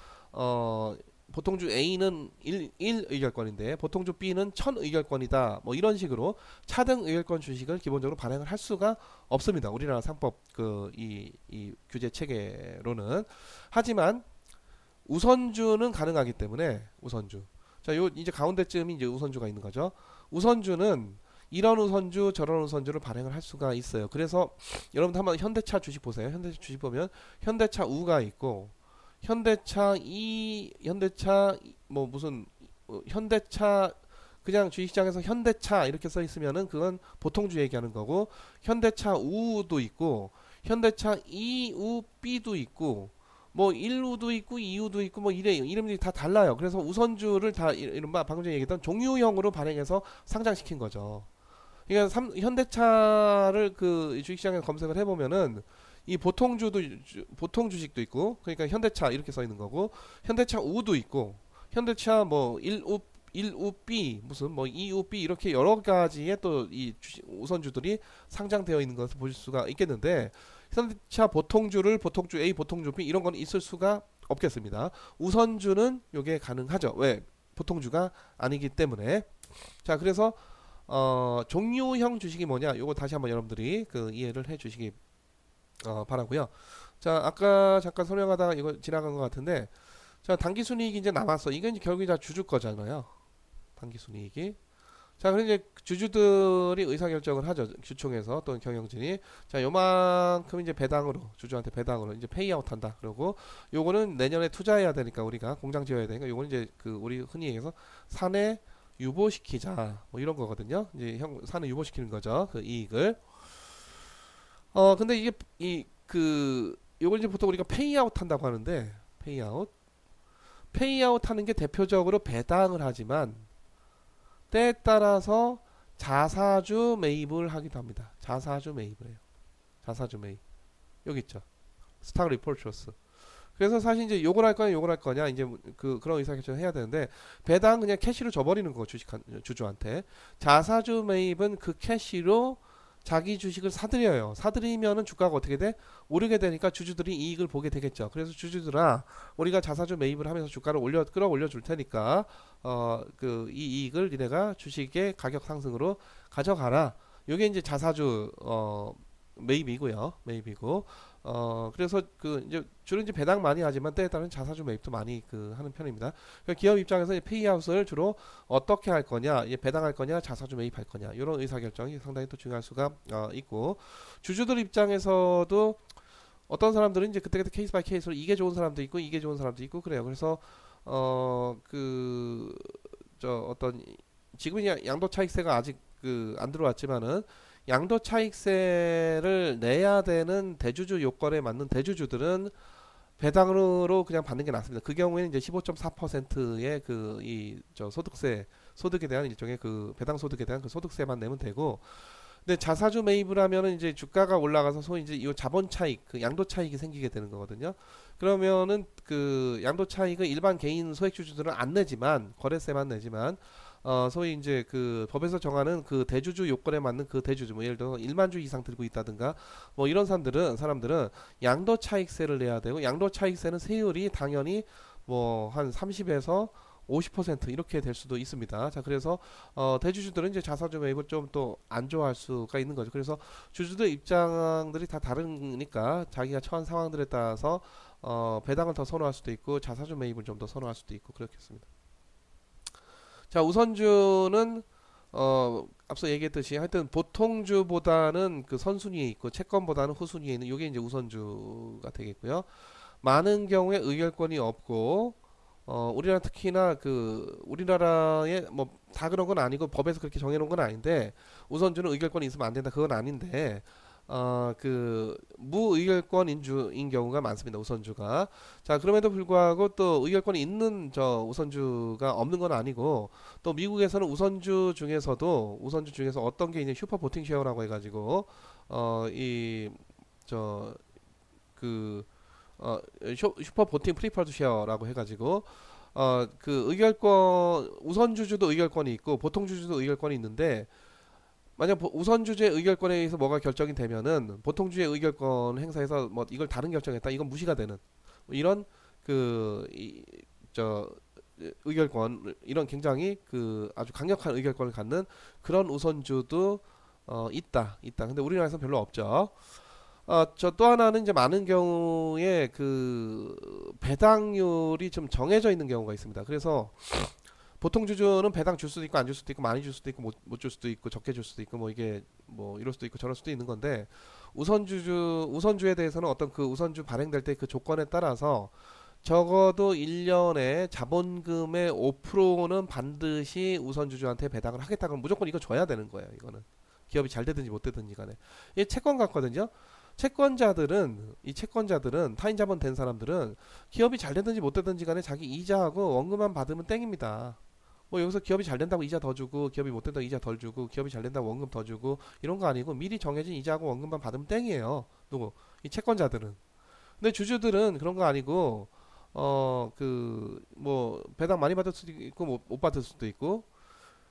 보통주 A는 1의결권인데 보통주 B는 1000의결권이다. 뭐 이런 식으로 차등 의결권 주식을 기본적으로 발행을 할 수가 없습니다. 우리나라 상법 이 규제 체계로는. 하지만 우선주는 가능하기 때문에 우선주. 자, 요 이제 가운데쯤이 이제 우선주가 있는 거죠. 우선주는 이런 우선주 저런 우선주를 발행을 할 수가 있어요. 그래서 여러분들 한번 현대차 주식 보세요. 현대차 주식 보면 현대차 우가 있고 현대차 뭐 무슨 현대차 그냥 주식시장에서 현대차 이렇게 써 있으면은 그건 보통주 얘기하는 거고, 현대차 우도 있고 현대차 이우 B도 있고 뭐 1우도 있고 2우도 있고 뭐 이래 이름들이 다 달라요. 그래서 우선주를 다 이른바 방금 전에 얘기했던 종유형으로 발행해서 상장시킨 거죠. 그러니까 현대차를 그 주식시장에 검색을 해보면은 이 보통 주식도 있고, 그러니까 현대차 이렇게 써 있는 거고, 현대차 우도 있고, 현대차 뭐 1우 B 무슨 뭐 2우 B 이렇게 여러 가지의 또 이 우선주들이 상장되어 있는 것을 볼 수가 있겠는데, 현대차 보통주를 보통주 A, 보통주 B 이런 건 있을 수가 없겠습니다. 우선주는 요게 가능하죠. 왜? 보통주가 아니기 때문에. 자, 그래서 종류형 주식이 뭐냐? 요거 다시 한번 여러분들이 그 이해를 해 주시기 바라고요. 자, 아까 잠깐 설명하다가 이거 지나간 것 같은데, 자, 당기순이익이 이제 남았어. 이건 이제 결국에 다 주주 거잖아요. 당기순이익이. 자, 그럼 이제 주주들이 의사결정을 하죠. 주총에서 또는 경영진이. 자, 요만큼 이제 배당으로, 주주한테 배당으로 이제 페이아웃 한다. 그러고 요거는 내년에 투자해야 되니까 우리가 공장 지어야 되니까 요거는 이제 그 우리 흔히 얘기해서 사내 유보시키자. 뭐 이런 거거든요. 이제 사내 유보시키는 거죠. 그 이익을. 근데 이게 요걸 이제 보통 우리가 페이아웃 한다고 하는데, 페이아웃 하는 게 대표적으로 배당을 하지만 때에 따라서 자사주 매입을 하기도 합니다. 자사주 매입을 해요. 자사주 매입. 여기 있죠. 스탁 리포처스. 그래서 사실 이제 요걸 할 거냐 이제 그런 의사결정을 해야 되는데, 배당 그냥 캐시로 줘버리는 거 주주한테. 자사주 매입은 그 캐시로 자기 주식을 사들여요. 사들이면은 주가가 어떻게 돼? 오르게 되니까 주주들이 이익을 보게 되겠죠. 그래서 주주들아, 우리가 자사주 매입을 하면서 주가를 끌어올려 줄 테니까 이 이익을 니네가 주식의 가격 상승으로 가져가라. 요게 이제 자사주 매입이고, 그래서 이제 주로 이제 배당 많이 하지만 때에 따른 자사주 매입도 많이 하는 편입니다. 그러니까 기업 입장에서 페이아웃을 주로 어떻게 할 거냐, 배당할 거냐, 자사주 매입할 거냐, 이런 의사결정이 상당히 또 중요할 수가 있고, 주주들 입장에서도 어떤 사람들은 이제 그때그때 케이스 바이 케이스로 이게 좋은 사람도 있고, 이게 좋은 사람도 있고, 그래요. 그래서, 지금은 양도차익세가 아직 안 들어왔지만은, 양도차익세를 내야 되는 대주주 요건에 맞는 대주주들은 배당으로 그냥 받는 게 낫습니다. 그 경우에는 이제 15.4%의 소득에 대한 일종의 배당 소득에 대한 소득세만 내면 되고, 근데 자사주 매입을 하면은 이제 주가가 올라가서 소위 이제 이 자본 차익, 양도 차익이 생기게 되는 거거든요. 그러면은 양도 차익을 일반 개인 소액주주들은 안 내지만, 거래세만 내지만, 소위 이제 법에서 정하는 대주주 요건에 맞는 대주주, 뭐 예를 들어 1만주 이상 들고 있다든가, 뭐 이런 사람들은 양도 차익세를 내야 되고, 양도 차익세는 세율이 당연히 뭐 한 30에서 50% 이렇게 될 수도 있습니다. 자, 그래서 대주주들은 이제 자사주 매입을 좀 또 안 좋아할 수가 있는 거죠. 그래서 주주들 입장들이 다 다르니까 자기가 처한 상황들에 따라서 배당을 더 선호할 수도 있고, 자사주 매입을 좀 더 선호할 수도 있고 그렇겠습니다. 자, 우선주는 앞서 얘기했듯이 하여튼 보통주보다는 선순위에 있고 채권보다는 후순위에 있는 요게 이제 우선주가 되겠고요. 많은 경우에 의결권이 없고, 우리나라 특히나 우리나라에 뭐 다 그런 건 아니고 법에서 그렇게 정해놓은 건 아닌데, 우선주는 의결권이 있으면 안 된다 그건 아닌데, 무의결권인 경우가 많습니다. 우선주가. 자, 그럼에도 불구하고 또 의결권이 있는 우선주가 없는 건 아니고, 또 미국에서는 우선주 중에서 어떤 게 이제 슈퍼 보팅 쉐어라고 해가지고 슈퍼 보팅 프리퍼드 쉐어라고 해가지고 우선주주도 의결권이 있고 보통주주도 의결권이 있는데, 만약 우선주주의 의결권에 의해서 뭐가 결정이 되면은 보통주의 의결권 행사에서 뭐 이걸 다른 결정했다, 이건 무시가 되는 뭐 이런 의결권, 이런 굉장히 아주 강력한 의결권을 갖는 그런 우선주도 있다. 근데 우리나라에서는 별로 없죠. 또 하나는 이제 많은 경우에 배당률이 좀 정해져 있는 경우가 있습니다. 그래서 보통 주주는 배당 줄 수도 있고 안 줄 수도 있고, 많이 줄 수도 있고 못 줄 수도 있고, 적게 줄 수도 있고, 뭐 이게 뭐 이럴 수도 있고 저럴 수도 있는 건데, 우선주에 대해서는 어떤 우선주 발행될 때 조건에 따라서 적어도 1년에 자본금의 5%는 반드시 우선주주한테 배당을 하겠다고, 무조건 이거 줘야 되는 거예요. 이거는 기업이 잘 되든지 못 되든지 간에. 이게 채권 같거든요. 채권자들은 타인 자본 된 사람들은 기업이 잘 되든지 못 되든지 간에 자기 이자하고 원금만 받으면 땡입니다. 뭐 여기서 기업이 잘 된다고 이자 더 주고 기업이 못 된다고 이자 덜 주고 기업이 잘 된다고 원금 더 주고 이런 거 아니고 미리 정해진 이자하고 원금만 받으면 땡이에요. 누구? 이 채권자들은. 근데 주주들은 그런 거 아니고 그 뭐 배당 많이 받을 수도 있고 못 받을 수도 있고.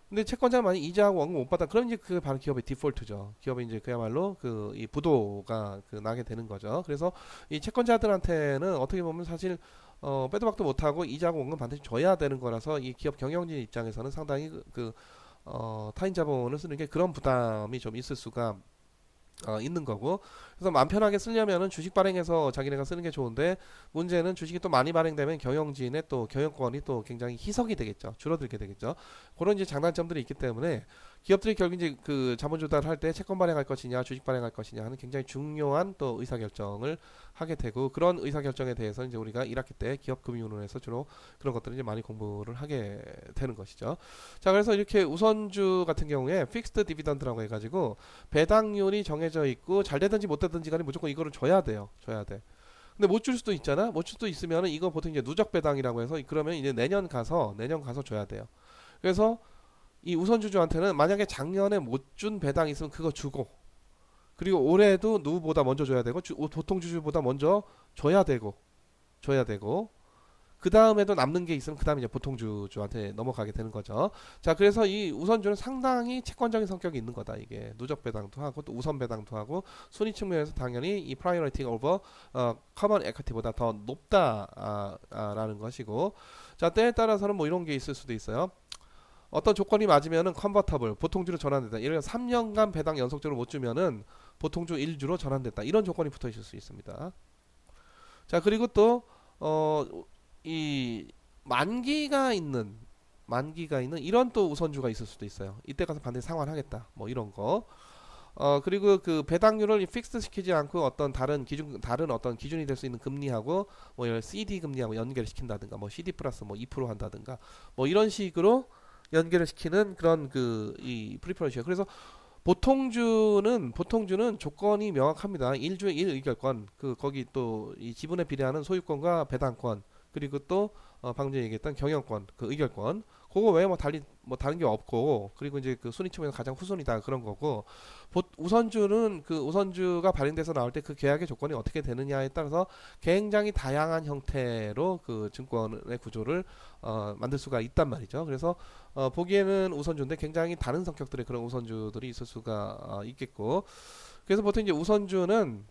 근데 채권자가 만약 이자하고 원금 못 받아, 그럼 이제 그게 바로 기업의 디폴트죠. 기업이 이제 그야말로 그 이 부도가 그 나게 되는 거죠. 그래서 이 채권자들한테는 어떻게 보면 사실 빼도 박도 못하고 이자하고 원금 반드시 줘야 되는 거라서 이 기업 경영진 입장에서는 상당히 타인 자본을 쓰는 게 그런 부담이 좀 있을 수가 있는 거고. 그래서 마음 편하게 쓰려면은 주식 발행해서 자기네가 쓰는 게 좋은데, 문제는 주식이 또 많이 발행되면 경영진의 또 경영권이 또 굉장히 희석이 되겠죠. 줄어들게 되겠죠. 그런 이제 장단점들이 있기 때문에 기업들이 결국 이제 그 자본 조달할 때 채권 발행할 것이냐 주식 발행할 것이냐 하는 굉장히 중요한 또 의사결정을 하게 되고, 그런 의사결정에 대해서 이제 우리가 1학기 때 기업금융론에서 주로 그런 것들을 이제 많이 공부를 하게 되는 것이죠. 자, 그래서 이렇게 우선주 같은 경우에 픽스드 디비던드라고 해가지고 배당률이 정해져 있고 잘 되든지 못 되든지 간에 무조건 이거를 줘야 돼요. 줘야 돼. 근데 못 줄 수도 있잖아. 못 줄 수도 있으면은 이거 보통 이제 누적 배당이라고 해서, 그러면 이제 내년 가서 줘야 돼요. 그래서 이 우선주주한테는 만약에 작년에 못 준 배당 있으면 그거 주고, 그리고 올해도 누구보다 먼저 줘야 되고 보통 주주보다 먼저 줘야 되고 그 다음에도 남는 게 있으면 그 다음에 이제 보통 주주한테 넘어가게 되는 거죠. 자, 그래서 이 우선주는 상당히 채권적인 성격이 있는 거다. 이게 누적 배당도 하고 또 우선 배당도 하고, 순위 측면에서 당연히 이 프라이어리티가 오버 커먼 에쿼티보다 더 높다라는 것이고, 자, 때에 따라서는 뭐 이런 게 있을 수도 있어요. 어떤 조건이 맞으면은 컨버터블 보통주로 전환된다. 예를 들어 3년간 배당 연속적으로 못 주면은 보통주 1주로 전환됐다. 이런 조건이 붙어 있을 수 있습니다. 자, 그리고 또 이 만기가 있는 이런 또 우선주가 있을 수도 있어요. 이때 가서 반드시 상환하겠다. 뭐 이런 거. 그리고 그 배당률을 픽스 시키지 않고 어떤 다른 어떤 기준이 될 수 있는 금리하고 뭐 CD 금리하고 연결을 시킨다든가, 뭐 CD 플러스 뭐 2% 한다든가, 뭐 이런 식으로 연결을 시키는 그런 이 프리퍼런시요. 그래서 보통주는 조건이 명확합니다. 1주에 1의결권, 거기 또 이 지분에 비례하는 소유권과 배당권, 그리고 또 방금 전에 얘기했던 경영권, 그 의결권, 그거 외에 뭐 다른 게 없고, 그리고 이제 그 순위 측면에서 가장 후순위다 그런 거고, 우선주는 그 우선주가 발행돼서 나올 때 그 계약의 조건이 어떻게 되느냐에 따라서 굉장히 다양한 형태로 그 증권의 구조를 만들 수가 있단 말이죠. 그래서 보기에는 우선주인데 굉장히 다른 성격들의 그런 우선주들이 있을 수가 있겠고, 그래서 보통 이제 우선주는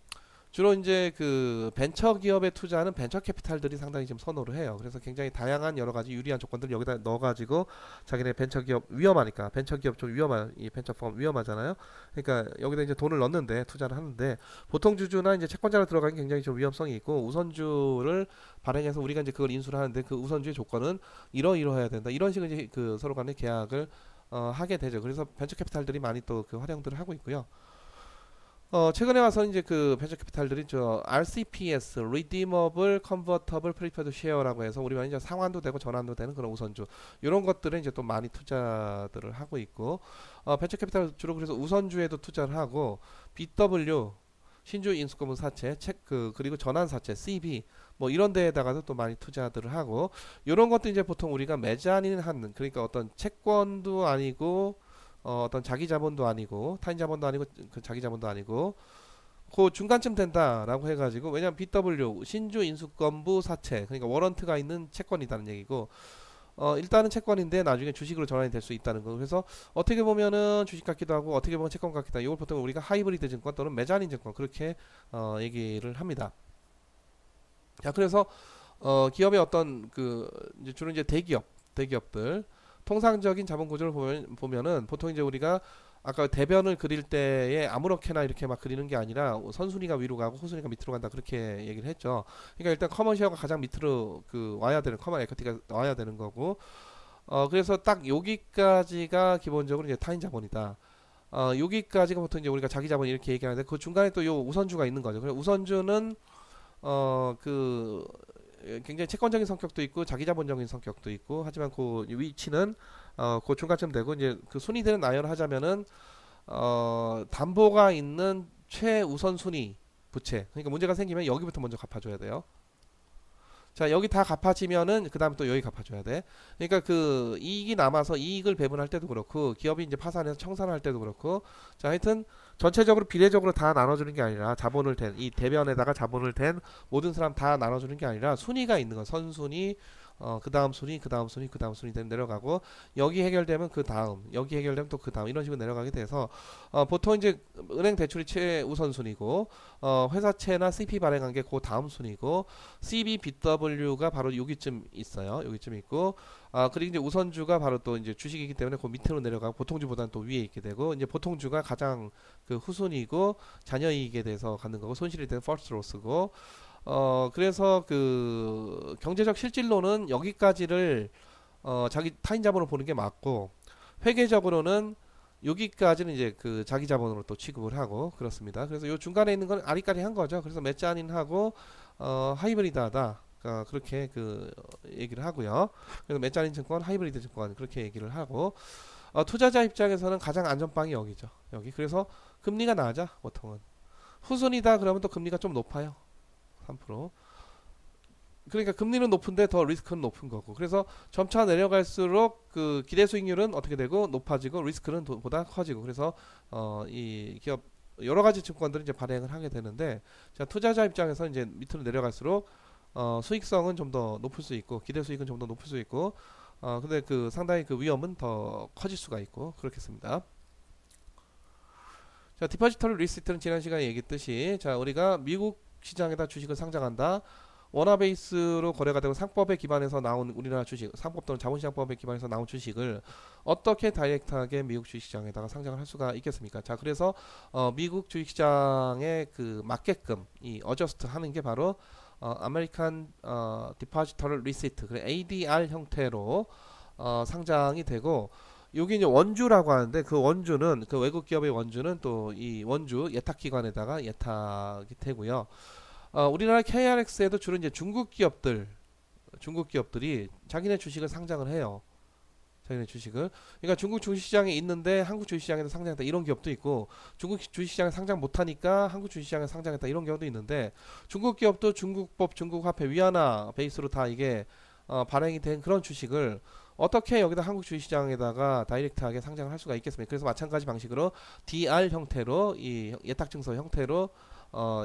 주로 이제 그 벤처 기업에 투자하는 벤처 캐피탈들이 상당히 좀 선호를 해요. 그래서 굉장히 다양한 여러 가지 유리한 조건들을 여기다 넣어가지고, 자기네 벤처 기업 위험하니까, 벤처 기업 좀 이 벤처 펌 위험하잖아요. 그러니까 여기다 이제 돈을 넣는데, 투자를 하는데, 보통 주주나 이제 채권자로 들어가기 굉장히 좀 위험성이 있고, 우선주를 발행해서 우리가 이제 그걸 인수를 하는데 그 우선주의 조건은 이러이러해야 된다. 이런 식으로 이제 그 서로 간의 계약을 하게 되죠. 그래서 벤처 캐피탈들이 많이 또 그 활용들을 하고 있고요. 최근에 와서 이제 그 벤처 캐피탈들이 저 RCPS, Redeemable Convertible Preferred Share라고 해서 우리가 이제 상환도 되고 전환도 되는 그런 우선주, 이런 것들에 이제 또 많이 투자들을 하고 있고, 벤처 캐피탈 주로 그래서 우선주에도 투자를 하고, BW 신주 인수권분 사채, 그리고 전환 사채, CB 뭐 이런 데에다가도 또 많이 투자들을 하고, 이런 것도 이제 보통 우리가 메자닌 하는, 그러니까 어떤 채권도 아니고 어떤 자기 자본도 아니고 타인 자본도 아니고 그 자기 자본도 아니고 그 중간쯤 된다라고 해가지고, 왜냐면 BW 신주 인수권부 사채, 그러니까 워런트가 있는 채권이라는 얘기고, 일단은 채권인데 나중에 주식으로 전환이 될 수 있다는 거. 그래서 어떻게 보면은 주식 같기도 하고 어떻게 보면 채권 같기도 하고, 이걸 보통 우리가 하이브리드 증권 또는 메자닌 증권 그렇게 얘기를 합니다. 자, 그래서 기업의 어떤 이제 주로 이제 대기업들 통상적인 자본 구조를 보면은 보통 이제 우리가 아까 대변을 그릴 때에 아무렇게나 이렇게 막 그리는 게 아니라 선순위가 위로 가고 후순위가 밑으로 간다, 그렇게 얘기를 했죠. 그러니까 일단 커먼 쉐어가 가장 밑으로 와야 되는, 커먼 에쿼티가 와야 되는 거고, 그래서 딱 여기까지가 기본적으로 이제 타인 자본이다. 여기까지가 보통 이제 우리가 자기 자본 이렇게 얘기하는데, 그 중간에 또 요 우선주가 있는 거죠. 그래서 우선주는 굉장히 채권적인 성격도 있고 자기 자본적인 성격도 있고, 하지만 그 위치는 그 중간쯤 되고, 이제 그 순위들은 나열하자면은 담보가 있는 최우선 순위 부채. 그러니까 문제가 생기면 여기부터 먼저 갚아줘야 돼요. 자, 여기 다 갚아지면은 그 다음에 또 여기 갚아줘야 돼. 그러니까 그 이익이 남아서 이익을 배분할 때도 그렇고 기업이 이제 파산해서 청산할 때도 그렇고 자, 하여튼 전체적으로 비례적으로 다 나눠주는 게 아니라 자본을 댄 이 대변에다가 자본을 댄 모든 사람 다 나눠주는 게 아니라 순위가 있는 거 선순위 그 다음 순위, 그 다음 순위, 그 다음 순위 내려가고 여기 해결되면 그 다음, 여기 해결되면 또 그 다음 이런 식으로 내려가게 돼서 보통 이제 은행 대출이 최우선 순위고 회사채나 CP 발행한 게 그 다음 순위고 CBBW가 바로 여기쯤 있어요. 여기쯤 있고 그리고 이제 우선주가 바로 또 이제 주식이기 때문에 그 밑으로 내려가고 보통주보다는 또 위에 있게 되고 이제 보통주가 가장 그 후순위고 자녀이익에 대해서 갖는 거고 손실이 되는 퍼스트 로스고 그래서 그 경제적 실질로는 여기까지를 자기 타인 자본으로 보는 게 맞고 회계적으로는 여기까지는 이제 그 자기 자본으로 또 취급을 하고 그렇습니다. 그래서 요 중간에 있는 건 아리까리한 거죠. 그래서 메자닌하고 하이브리드하다. 그렇게 그 얘기를 하고요. 그래서 메자닌 증권, 하이브리드 증권 그렇게 얘기를 하고 투자자 입장에서는 가장 안전빵이 여기죠. 여기 그래서 금리가 낮아 보통은 후순위다 그러면 또 금리가 좀 높아요. 3%. 그러니까 금리는 높은데 더 리스크는 높은 거고. 그래서 점차 내려갈수록 그 기대 수익률은 어떻게 되고 높아지고 리스크는 보다 커지고. 그래서 이 기업 여러 가지 증권들을 이제 발행을 하게 되는데 자, 투자자 입장에서 이제 밑으로 내려갈수록 수익성은 좀 더 높을 수 있고 기대 수익은 좀 더 높을 수 있고 근데 그 상당히 그 위험은 더 커질 수가 있고 그렇겠습니다. 자, 디포지터리 리스트는 지난 시간에 얘기했듯이 자, 우리가 미국 시장에다 주식을 상장한다. 원화 베이스로 거래가 되고 상법에 기반해서 나온 우리나라 주식, 상법 또는 자본시장법에 기반해서 나온 주식을 어떻게 다이렉트하게 미국 주식시장에다가 상장을 할 수가 있겠습니까? 자, 그래서 미국 주식시장에 그 맞게끔 이 어저스트 하는 게 바로 아메리칸 디포지터리 리시트, 그래 ADR 형태로 상장이 되고 여기 이제 원주라고 하는데 그 원주는 그 외국 기업의 원주는 또 이 원주 예탁기관에다가 예탁이 되고요. 우리나라 KRX에도 주로 이제 중국 기업들이 자기네 주식을 상장을 해요. 자기네 주식을. 그러니까 중국 주식시장에 있는데 한국 주식시장에도 상장했다 이런 기업도 있고 중국 주식시장에 상장 못하니까 한국 주식시장에 상장했다 이런 경우도 있는데 중국 기업도 중국법, 중국화폐 위안화 베이스로 다 이게 발행이 된 그런 주식을 어떻게 여기다 한국 주식시장에다가 다이렉트하게 상장을 할 수가 있겠습니까? 그래서 마찬가지 방식으로 DR 형태로 이 예탁증서 형태로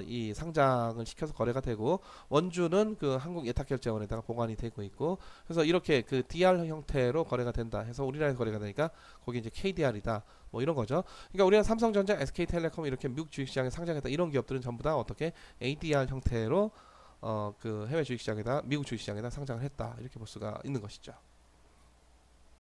이 상장을 시켜서 거래가 되고 원주는 그 한국 예탁결제원에다가 보관이 되고 있고 그래서 이렇게 그 DR 형태로 거래가 된다 해서 우리나라에서 거래가 되니까 거기 이제 KDR이다 뭐 이런 거죠. 그러니까 우리가 삼성전자, SK텔레콤 이렇게 미국 주식시장에 상장했다 이런 기업들은 전부 다 어떻게 ADR 형태로 그 해외 주식시장에다 미국 주식시장에다 상장을 했다 이렇게 볼 수가 있는 것이죠.